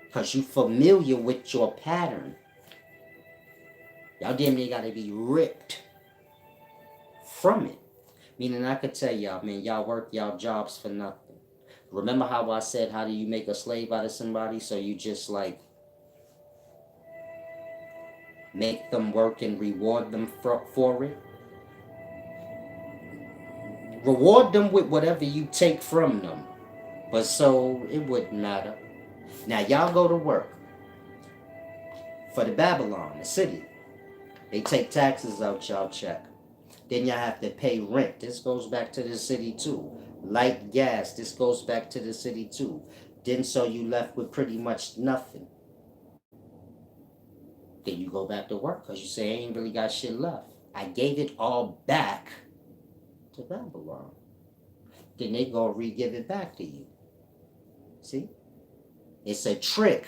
Because you familiar with your pattern. Y'all damn near got to be ripped from it. Meaning I could tell y'all, man, y'all work y'all jobs for nothing. Remember how I said, how do you make a slave out of somebody? So you just like make them work and reward them for it. Reward them with whatever you take from them. But so it wouldn't matter. Now y'all go to work for the Babylon, the city. They take taxes out y'all check. Then y'all have to pay rent. This goes back to the city too. Like gas, this goes back to the city too. Then so you left with pretty much nothing. Then you go back to work because you say I ain't really got shit left. I gave it all back to Babylon. Then they go re-give it back to you. See? It's a trick.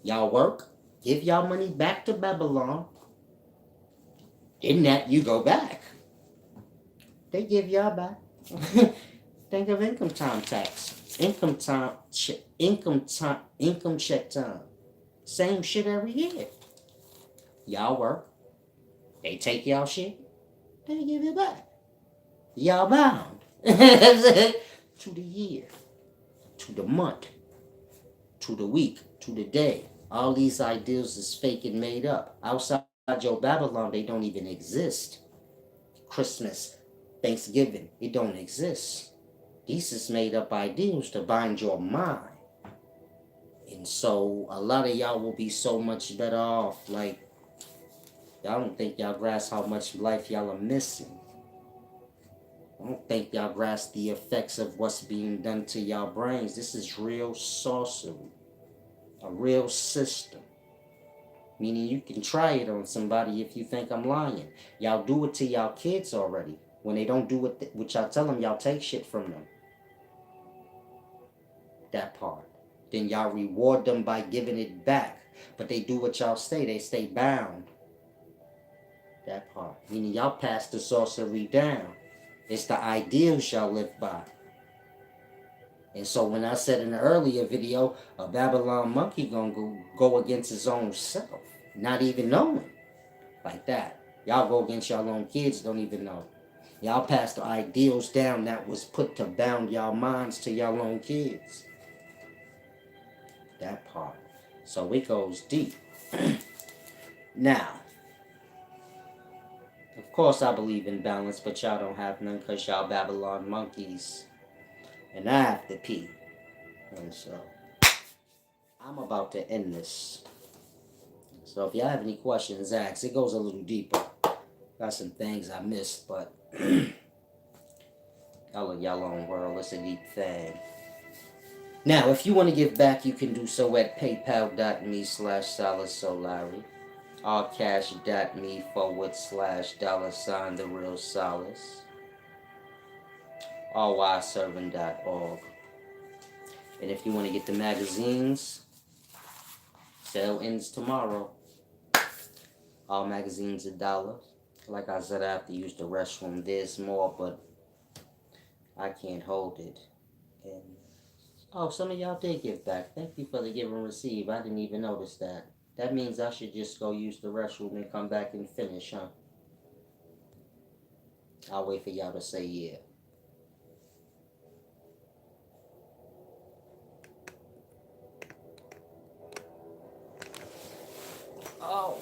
Y'all work, give y'all money back to Babylon. In that you go back. They give y'all back. Think of income time tax. Income check time. Same shit every year. Y'all work. They take y'all shit. They give it back. Y'all bound. To the year. To the month. To the week. To the day. All these ideals is fake and made up. Outside your Babylon, they don't even exist. Christmas, Thanksgiving, it don't exist. These is made up ideals to bind your mind. And so a lot of y'all will be so much better off. Like, y'all don't think y'all grasp how much life y'all are missing. I don't think y'all grasp the effects of what's being done to y'all brains. This is real sorcery. A real system. Meaning you can try it on somebody if you think I'm lying. Y'all do it to y'all kids already. When they don't do it, what y'all tell them, y'all take shit from them. That part. Then y'all reward them by giving it back. But they do what y'all say. They stay bound. That part. Meaning y'all pass the sorcery down. It's the ideals y'all live by. And so when I said in the earlier video, a Babylon monkey gonna go against his own self. Not even knowing. Like that. Y'all go against y'all own kids, don't even know. Y'all pass the ideals down that was put to bound y'all minds to y'all own kids. That part. So it goes deep. Now, of course I believe in balance, but y'all don't have none because y'all Babylon monkeys. And I have to pee. And so, I'm about to end this. So if y'all have any questions, ask. It goes a little deeper. Got some things I missed, but y'all in y'all own world. It's a deep thing. Now, if you want to give back, you can do so at paypal.me/SolaceSolari. allcash.me/$ the real solace. allwiseservant.org. And if you want to get the magazines, sale ends tomorrow. All magazines $1. Like I said, I have to use the restroom. There's more, but I can't hold it. And oh, some of y'all did give back. Thank you for the give and receive. I didn't even notice that. That means I should just go use the restroom and come back and finish, huh? I'll wait for y'all to say yeah. Oh.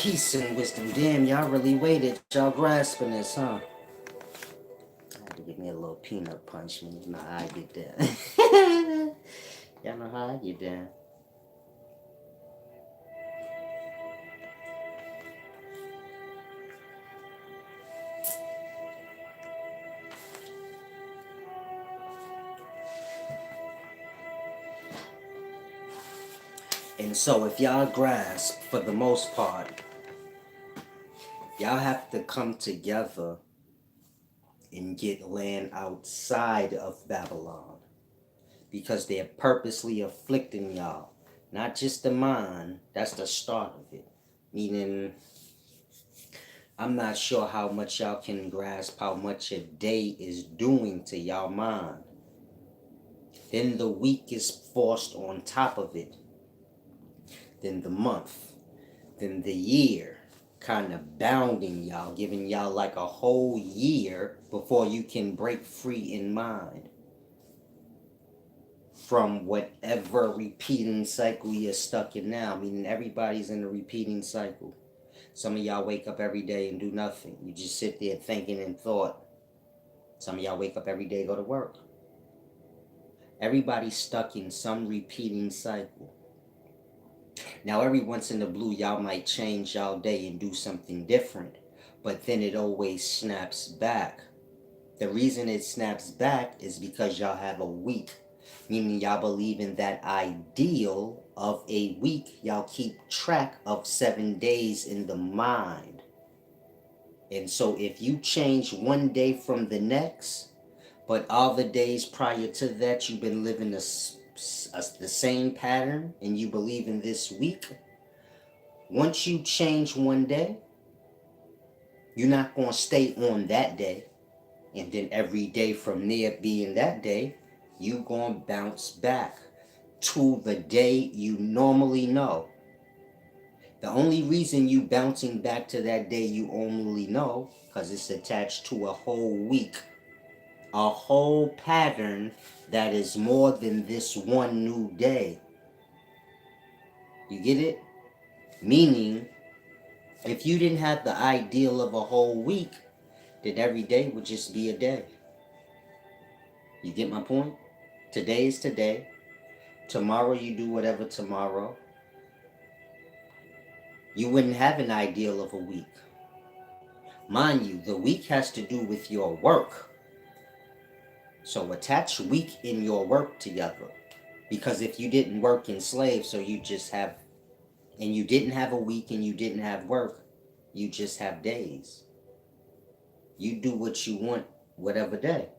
Peace and wisdom. Damn, y'all really waited. Y'all grasping this, huh? I had to give me a little peanut punch. Man. You know how I get down. Y'all know how I get down. And so, if y'all grasp, for the most part, y'all have to come together and get land outside of Babylon. Because they're purposely afflicting y'all. Not just the mind, that's the start of it. Meaning, I'm not sure how much y'all can grasp how much a day is doing to y'all mind. Then the week is forced on top of it. Then the month. Then the year. Kind of bounding y'all, giving y'all like a whole year before you can break free in mind from whatever repeating cycle you're stuck in now. Meaning everybody's in a repeating cycle. Some of y'all wake up every day and do nothing. You just sit there thinking and thought. Some of y'all wake up every day, go to work. Everybody's stuck in some repeating cycle. Now, every once in the blue, y'all might change y'all day and do something different. But then it always snaps back. The reason it snaps back is because y'all have a week. Meaning y'all believe in that ideal of a week. Y'all keep track of 7 days in the mind. And so if you change one day from the next, but all the days prior to that you've been living the same pattern and you believe in this week, once you change one day, you're not going to stay on that day. And then every day from there being that day, you're going to bounce back to the day you normally know. The only reason you bouncing back to that day you only know, because it's attached to a whole week, a whole pattern that is more than this one new day. You get it? Meaning, if you didn't have the ideal of a whole week, then every day would just be a day. You get my point? Today is today. Tomorrow you do whatever tomorrow. You wouldn't have an ideal of a week. Mind you, the week has to do with your work. So attach week in your work together. Because if you didn't work in slave, so you just have, and you didn't have a week and you didn't have work, you just have days. You do what you want, whatever day.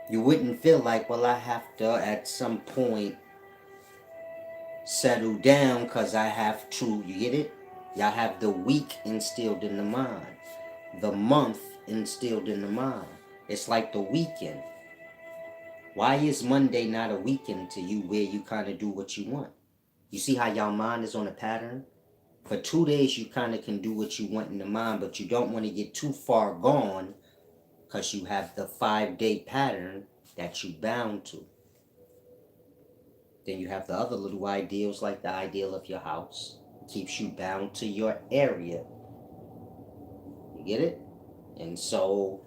You wouldn't feel like, well, I have to at some point settle down because I have to, you get it? Y'all have the week instilled in the mind, the month instilled in the mind. It's like the weekend. Why is Monday not a weekend to you where you kind of do what you want? You see how y'all mind is on a pattern? For 2 days, you kind of can do what you want in the mind, but you don't want to get too far gone because you have the 5-day pattern that you bound to. Then you have the other little ideals, like the ideal of your house. It keeps you bound to your area. You get it? And so,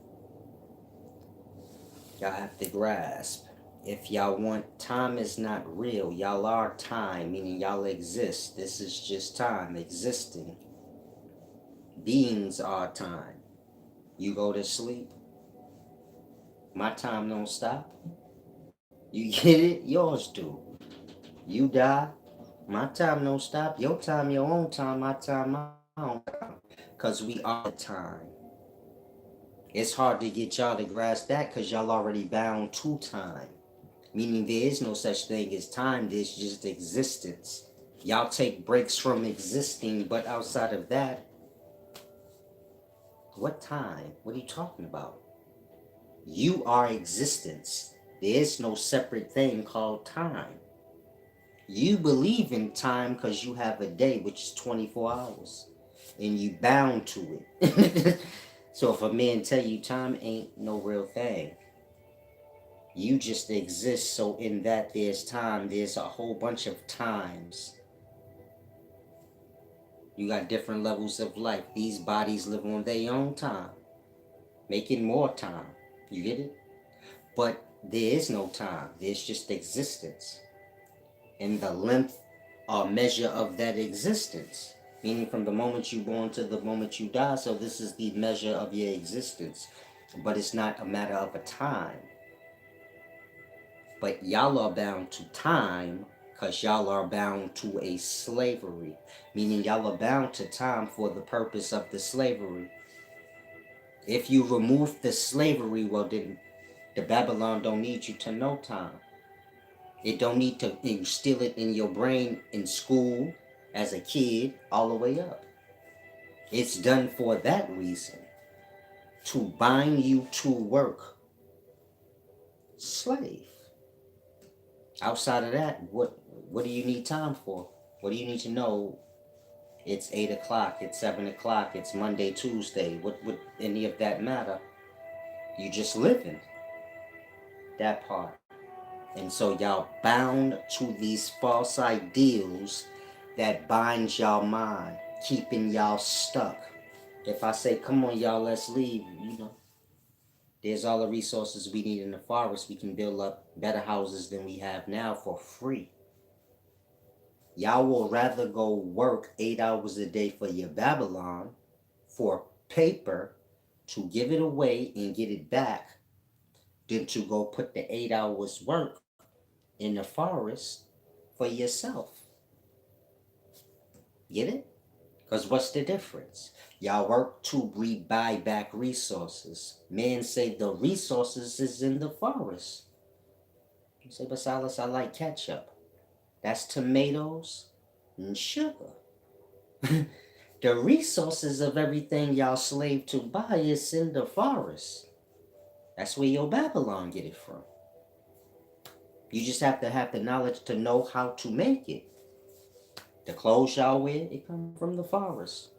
y'all have to grasp. If y'all want, time is not real. Y'all are time, meaning y'all exist. This is just time, existing. Beings are time. You go to sleep, my time don't stop. You get it? Yours do. You die, my time don't stop. Your time, your own time, my time, my own time. Because we are time. It's hard to get y'all to grasp that because y'all already bound to time. Meaning there is no such thing as time, there's just existence. Y'all take breaks from existing, but outside of that, what time? What are you talking about? You are existence. There is no separate thing called time. You believe in time because you have a day, which is 24 hours, and you bound to it. So if a man tell you time ain't no real thing, you just exist. So in that there's time, there's a whole bunch of times. You got different levels of life. These bodies live on their own time, making more time. You get it? But there is no time. There's just existence. And the length or measure of that existence. Meaning from the moment you born to the moment you die. So this is the measure of your existence. But it's not a matter of a time. But y'all are bound to time because y'all are bound to a slavery. Meaning y'all are bound to time for the purpose of the slavery. If you remove the slavery, well then the Babylon don't need you to know time. It don't need to instill it in your brain in school as a kid all the way up. It's done for that reason. To bind you to work. Slave. Outside of that, what do you need time for? What do you need to know? It's 8 o'clock, it's 7 o'clock, it's Monday, Tuesday. What would any of that matter? You just living. That part. And so y'all bound to these false ideals that binds y'all mind, keeping y'all stuck. If I say, come on, y'all, let's leave, there's all the resources we need in the forest. We can build up better houses than we have now for free. Y'all will rather go work 8 hours a day for your Babylon for paper to give it away and get it back than to go put the 8 hours work in the forest for yourself. Get it? Because what's the difference? Y'all work to buy back resources. Men say the resources is in the forest. You say, but Silas, I like ketchup. That's tomatoes and sugar. The resources of everything y'all slave to buy is in the forest. That's where your Babylon get it from. You just have to have the knowledge to know how to make it. The clothes y'all wear, it come from the forest.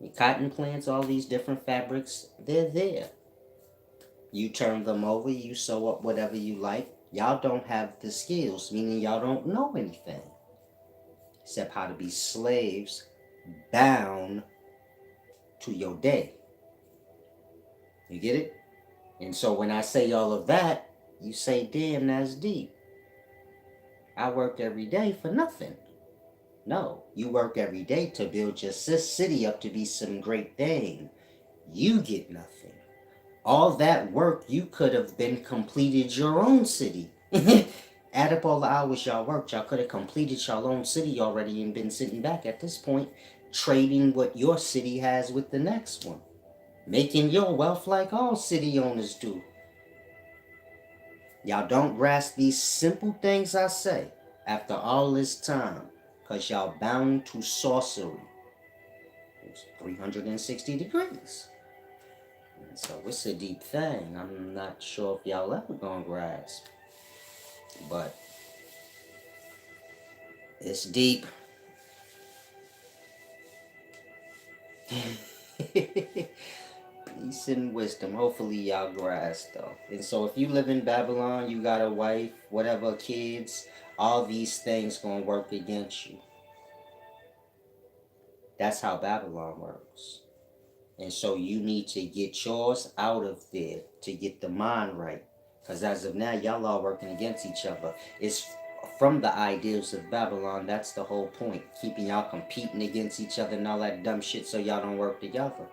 The cotton plants, all these different fabrics, they're there. You turn them over, you sew up whatever you like. Y'all don't have the skills, meaning y'all don't know anything. Except how to be slaves bound to your day. You get it? And so when I say all of that, you say, damn, that's deep. I worked every day for nothing. No, you work every day to build your city up to be some great thing. You get nothing. All that work, you could have been completed your own city. Add up all the hours y'all worked, y'all could have completed your own city already and been sitting back at this point, trading what your city has with the next one. Making your wealth like all city owners do. Y'all don't grasp these simple things I say after all this time, because y'all bound to sorcery. It's 360 degrees. And so it's a deep thing. I'm not sure if y'all ever gonna grasp. But it's deep. Peace and wisdom. Hopefully y'all grasp though. And so if you live in Babylon, you got a wife, whatever, kids, all these things gonna work against you. That's how Babylon works. And so you need to get yours out of there to get the mind right. Because as of now, y'all are working against each other. It's from the ideals of Babylon. That's the whole point. Keeping y'all competing against each other and all that dumb shit so y'all don't work together.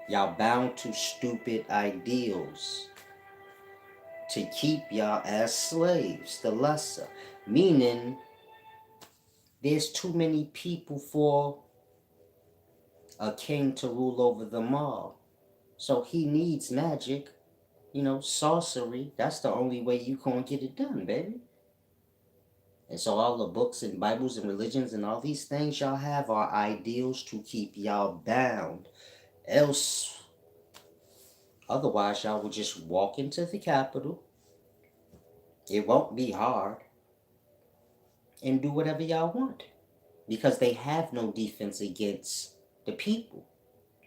Y'all bound to stupid ideals to keep y'all as slaves, the lesser. Meaning, there's too many people for a king to rule over them all. So he needs magic, sorcery. That's the only way you gonna get it done, baby. And so all the books and Bibles and religions and all these things y'all have are ideals to keep y'all bound. Else, otherwise y'all would just walk into the Capitol. It won't be hard. And do whatever y'all want. Because they have no defense against the people.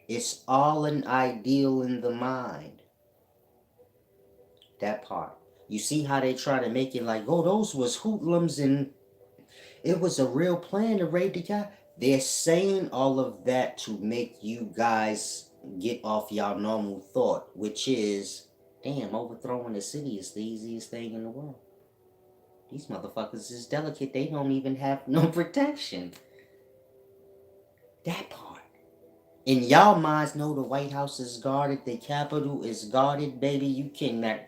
It's all an ideal in the mind. That part. You see how they try to make it like, oh, those was hoodlums and it was a real plan to raid the guy. They're saying all of that to make you guys get off y'all normal thought, which is, damn, overthrowing the city is the easiest thing in the world. These motherfuckers is delicate. They don't even have no protection. That part. In y'all minds, know the White House is guarded, the Capitol is guarded, baby. You cannot.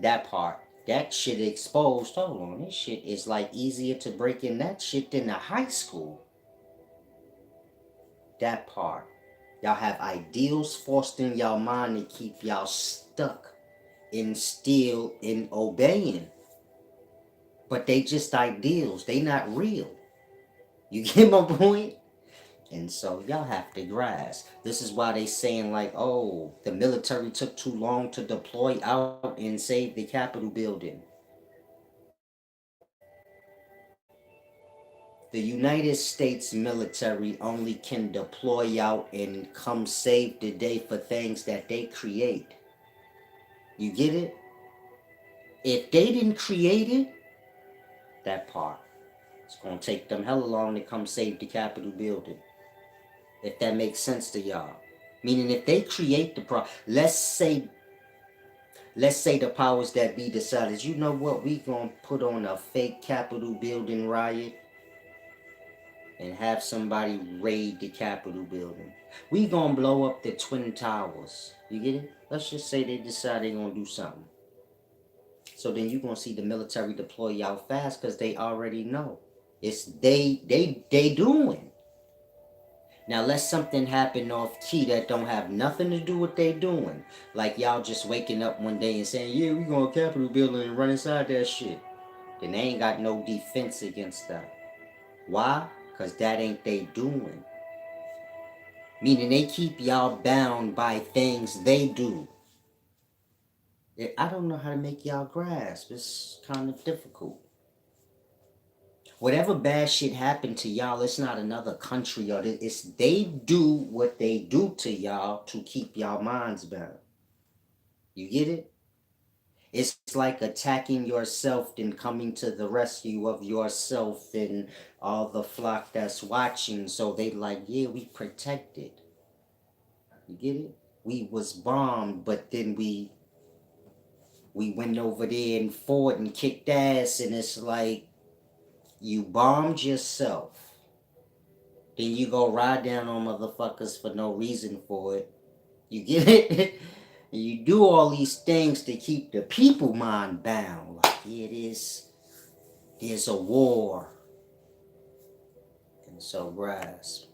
That part. That shit exposed. Hold on, this shit is like easier to break in that shit than a high school. That part. Y'all have ideals forced in y'all mind to keep y'all stuck in still in obeying. But they just ideals. They not real. You get my point? And so y'all have to grasp. This is why they saying like, oh, the military took too long to deploy out and save the Capitol building. The United States military only can deploy out and come save the day for things that they create. You get it? If they didn't create it, that part, it's gonna take them hella long to come save the Capitol building. If that makes sense to y'all. Meaning if they create the let's say the powers that be decided, you know what, we gonna put on a fake Capitol building riot and have somebody raid the Capitol building. We gonna blow up the Twin Towers. You get it? Let's just say they decide they gonna do something. So then you gonna see the military deploy out fast because they already know. It's they doing. Now let something happen off key that don't have nothing to do with they doing. Like y'all just waking up one day and saying, yeah, we gonna Capitol building and run inside that shit. Then they ain't got no defense against that. Why? Cause that ain't they doing. Meaning they keep y'all bound by things they do. I don't know how to make y'all grasp. It's kind of difficult. Whatever bad shit happened to y'all, it's not another country or it's they do what they do to y'all to keep y'all minds bound. You get it? It's like attacking yourself and coming to the rescue of yourself and all the flock that's watching. So they like, yeah, we protected. You get it? We was bombed, but then we went over there and fought and kicked ass, and it's like you bombed yourself. Then you go ride down on motherfuckers for no reason for it. You get it? You do all these things to keep the people mind bound. Like, yeah, there's a war. And so, grasp.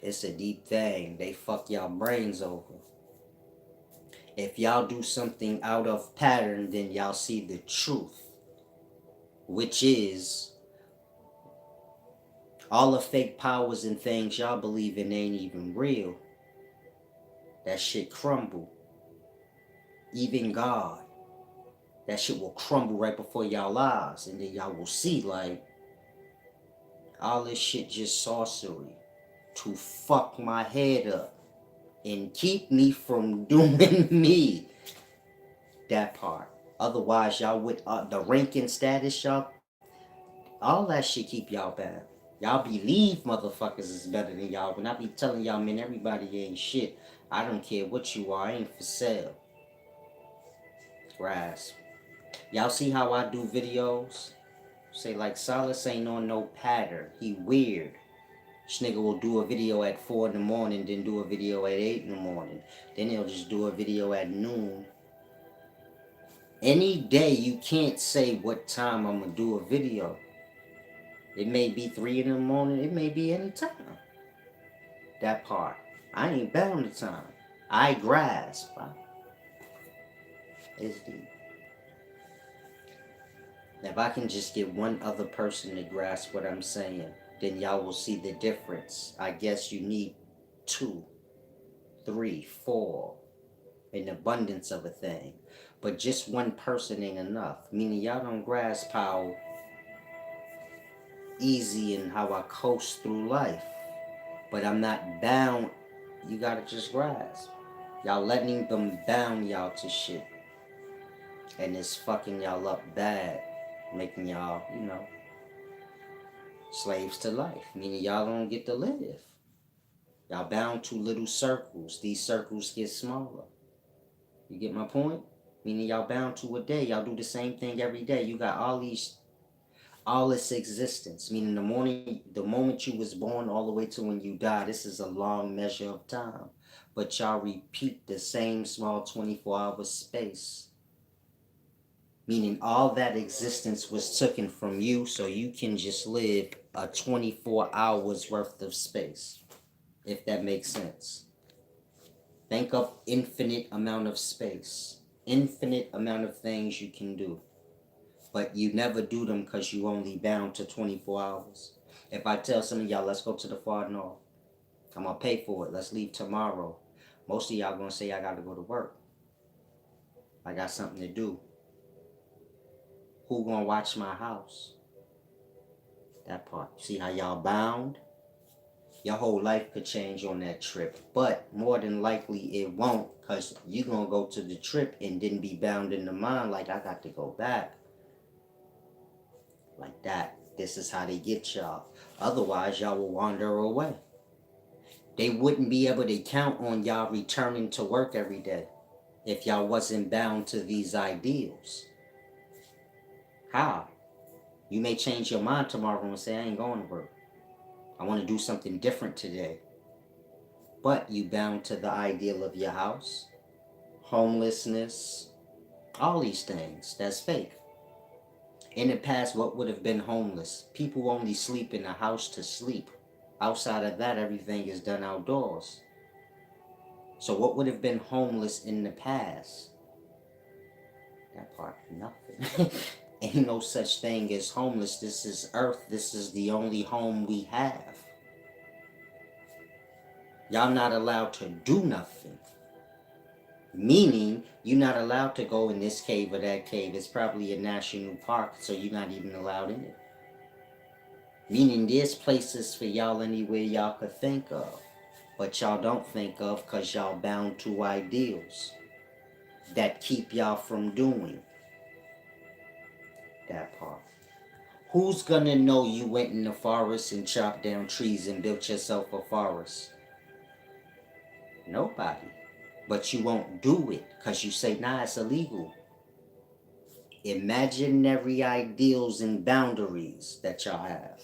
It's a deep thing. They fuck y'all brains over. If y'all do something out of pattern, then y'all see the truth. Which is all the fake powers and things y'all believe in ain't even real. That shit crumble. Even God. That shit will crumble right before y'all eyes. And then y'all will see like all this shit just sorcery to fuck my head up and keep me from doing me. That part. Otherwise, y'all with the ranking status, y'all, all that shit keep y'all bad. Y'all believe motherfuckers is better than y'all. When I be telling y'all, man, everybody ain't shit. I don't care what you are. I ain't for sale. Grasp. Y'all see how I do videos? Say like Solace ain't on no pattern. He weird. This nigga will do a video at 4 in the morning, then do a video at 8 in the morning. Then he'll just do a video at noon. Any day you can't say what time I'm gonna do a video. It may be 3 in the morning, it may be any time. That part. I ain't bound to time. I grasp. It's deep. If I can just get one other person to grasp what I'm saying, then y'all will see the difference. I guess you need 2, 3, 4, an abundance of a thing. But just one person ain't enough. Meaning y'all don't grasp how easy and how I coast through life. But I'm not bound. You gotta just grasp. Y'all letting them bound y'all to shit. And it's fucking y'all up bad. Making y'all, Slaves to life, meaning y'all don't get to live. Y'all bound to little circles. These circles get smaller. You get my point? Meaning y'all bound to a day. Y'all do the same thing every day. You got all this existence. Meaning the moment you was born all the way to when you die, this is a long measure of time. But y'all repeat the same small 24-hour space. Meaning all that existence was taken from you so you can just live a 24 hours worth of space. If that makes sense. Think of infinite amount of space. Infinite amount of things you can do. But you never do them because you only bound to 24 hours. If I tell some of y'all, let's go to the far north. I'm going to pay for it. Let's leave tomorrow. Most of y'all going to say, I got to go to work. I got something to do. Who going to watch my house? That part. See how y'all bound? Your whole life could change on that trip. But more than likely it won't, because you're going to go to the trip and then be bound in the mind like, I got to go back. Like that. This is how they get y'all. Otherwise, y'all will wander away. They wouldn't be able to count on y'all returning to work every day if y'all wasn't bound to these ideals. How? You may change your mind tomorrow and say, I ain't going to work. I want to do something different today. But you bound to the ideal of your house, homelessness, all these things. That's fake. In the past, what would have been homeless? People only sleep in a house to sleep. Outside of that, everything is done outdoors. So what would have been homeless in the past? That part, nothing. Ain't no such thing as homeless. This is earth. This is the only home we have. Y'all not allowed to do nothing. Meaning, you're not allowed to go in this cave or that cave. It's probably a national park, so you're not even allowed in it. Meaning, there's places for y'all anywhere y'all could think of. But y'all don't think of because y'all bound to ideals that keep y'all from doing that part. Who's gonna know you went in the forest and chopped down trees and built yourself a forest? Nobody. But you won't do it because you say, nah, it's illegal. Imaginary ideals and boundaries that y'all have.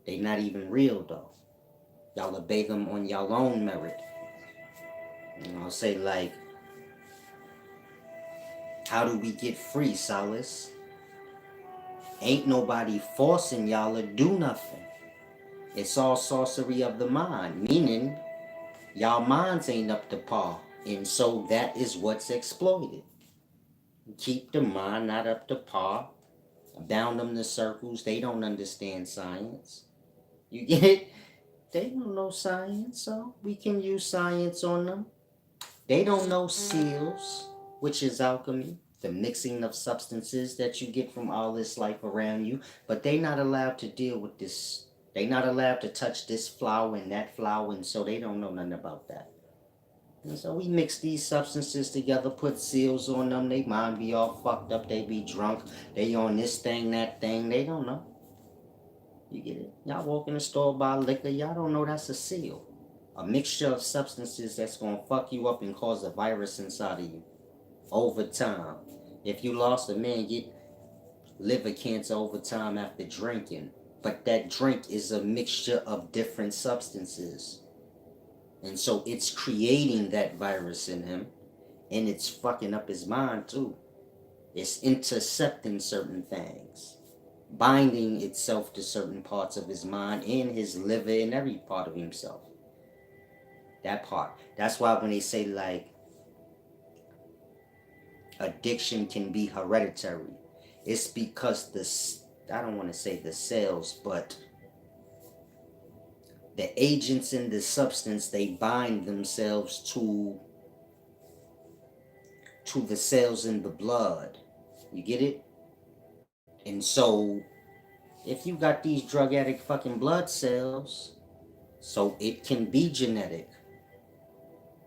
They not even real though. Y'all obey them on y'all own merit. And I'll say like, how do we get free, Solace? Ain't nobody forcing y'all to do nothing. It's all sorcery of the mind, meaning y'all minds ain't up to par. And so that is what's exploited. Keep the mind not up to par. Bound them to circles. They don't understand science. You get it? They don't know science, so we can use science on them. They don't know seals, which is alchemy, the mixing of substances that you get from all this life around you, but they not allowed to deal with this. They not allowed to touch this flower and that flower, and so they don't know nothing about that. And so we mix these substances together, put seals on them, they mind be all fucked up, they be drunk, they on this thing, that thing, they don't know. You get it? Y'all walk in the store, buy liquor, y'all don't know that's a seal. A mixture of substances that's gonna fuck you up and cause a virus inside of you over time. If you lost a man, get liver cancer over time after drinking. But that drink is a mixture of different substances. And so it's creating that virus in him. And it's fucking up his mind too. It's intercepting certain things. Binding itself to certain parts of his mind and his liver and every part of himself. That part. That's why when they say like addiction can be hereditary, it's because I don't want to say the cells, but the agents in the substance, they bind themselves to the cells in the blood. You get it? And so if you got these drug addict fucking blood cells, so it can be genetic.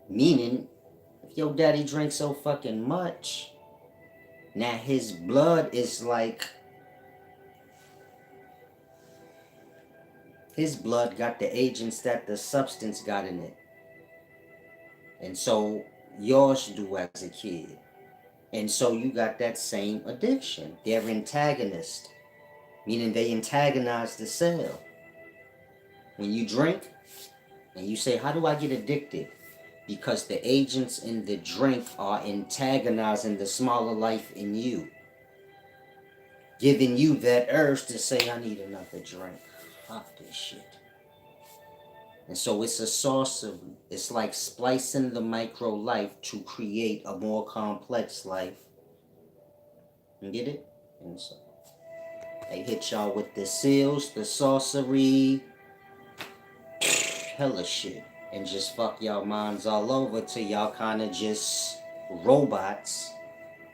Meaning, if your daddy drinks so fucking much, now his blood is like His blood got the agents that the substance got in it. And so yours do as a kid. And so you got that same addiction. They're antagonists, meaning they antagonize the cell. When you drink and you say, how do I get addicted? Because the agents in the drink are antagonizing the smaller life in you, giving you that urge to say, I need another drink. Fuck this shit. And so it's a sorcery. It's like splicing the micro life to create a more complex life. You get it? And so they hit y'all with the seals, the sorcery, hella shit. And just fuck y'all minds all over till y'all kind of just robots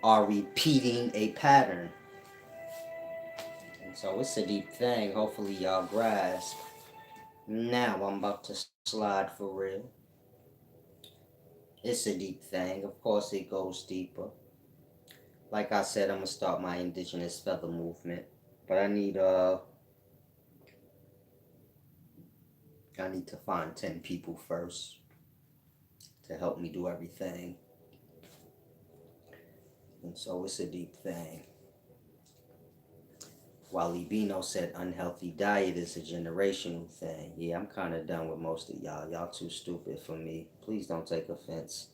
are repeating a pattern. And so it's a deep thing. Hopefully y'all grasp. Now I'm about to slide for real. It's a deep thing. Of course it goes deeper. Like I said, I'm gonna start my indigenous feather movement. But I need to find 10 people first to help me do everything. And so it's a deep thing. While Libino said unhealthy diet is a generational thing. Yeah, I'm kind of done with most of y'all. Y'all too stupid for me. Please don't take offense.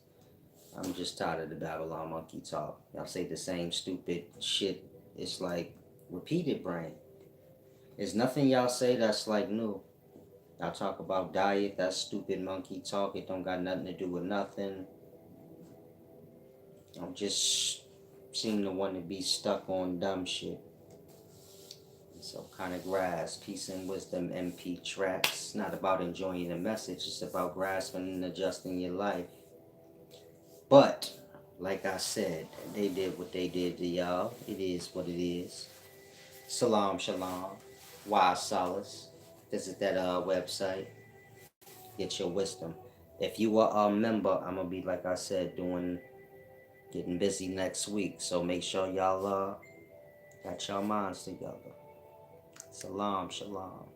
I'm just tired of the Babylon monkey talk. Y'all say the same stupid shit. It's like repeated brain. There's nothing y'all say that's like new. Y'all talk about diet, that's stupid monkey talk. It don't got nothing to do with nothing. I'm just seem to want to be stuck on dumb shit. So kind of grasp peace and wisdom MP tracks. It's not about enjoying the message. It's about grasping and adjusting your life. But like I said, they did what they did to y'all. It is what it is. Salam shalom. Wise solace. Visit that website. Get your wisdom. If you are a member, I'm gonna be like I said, getting busy next week. So make sure y'all got your minds together. Salam shalom.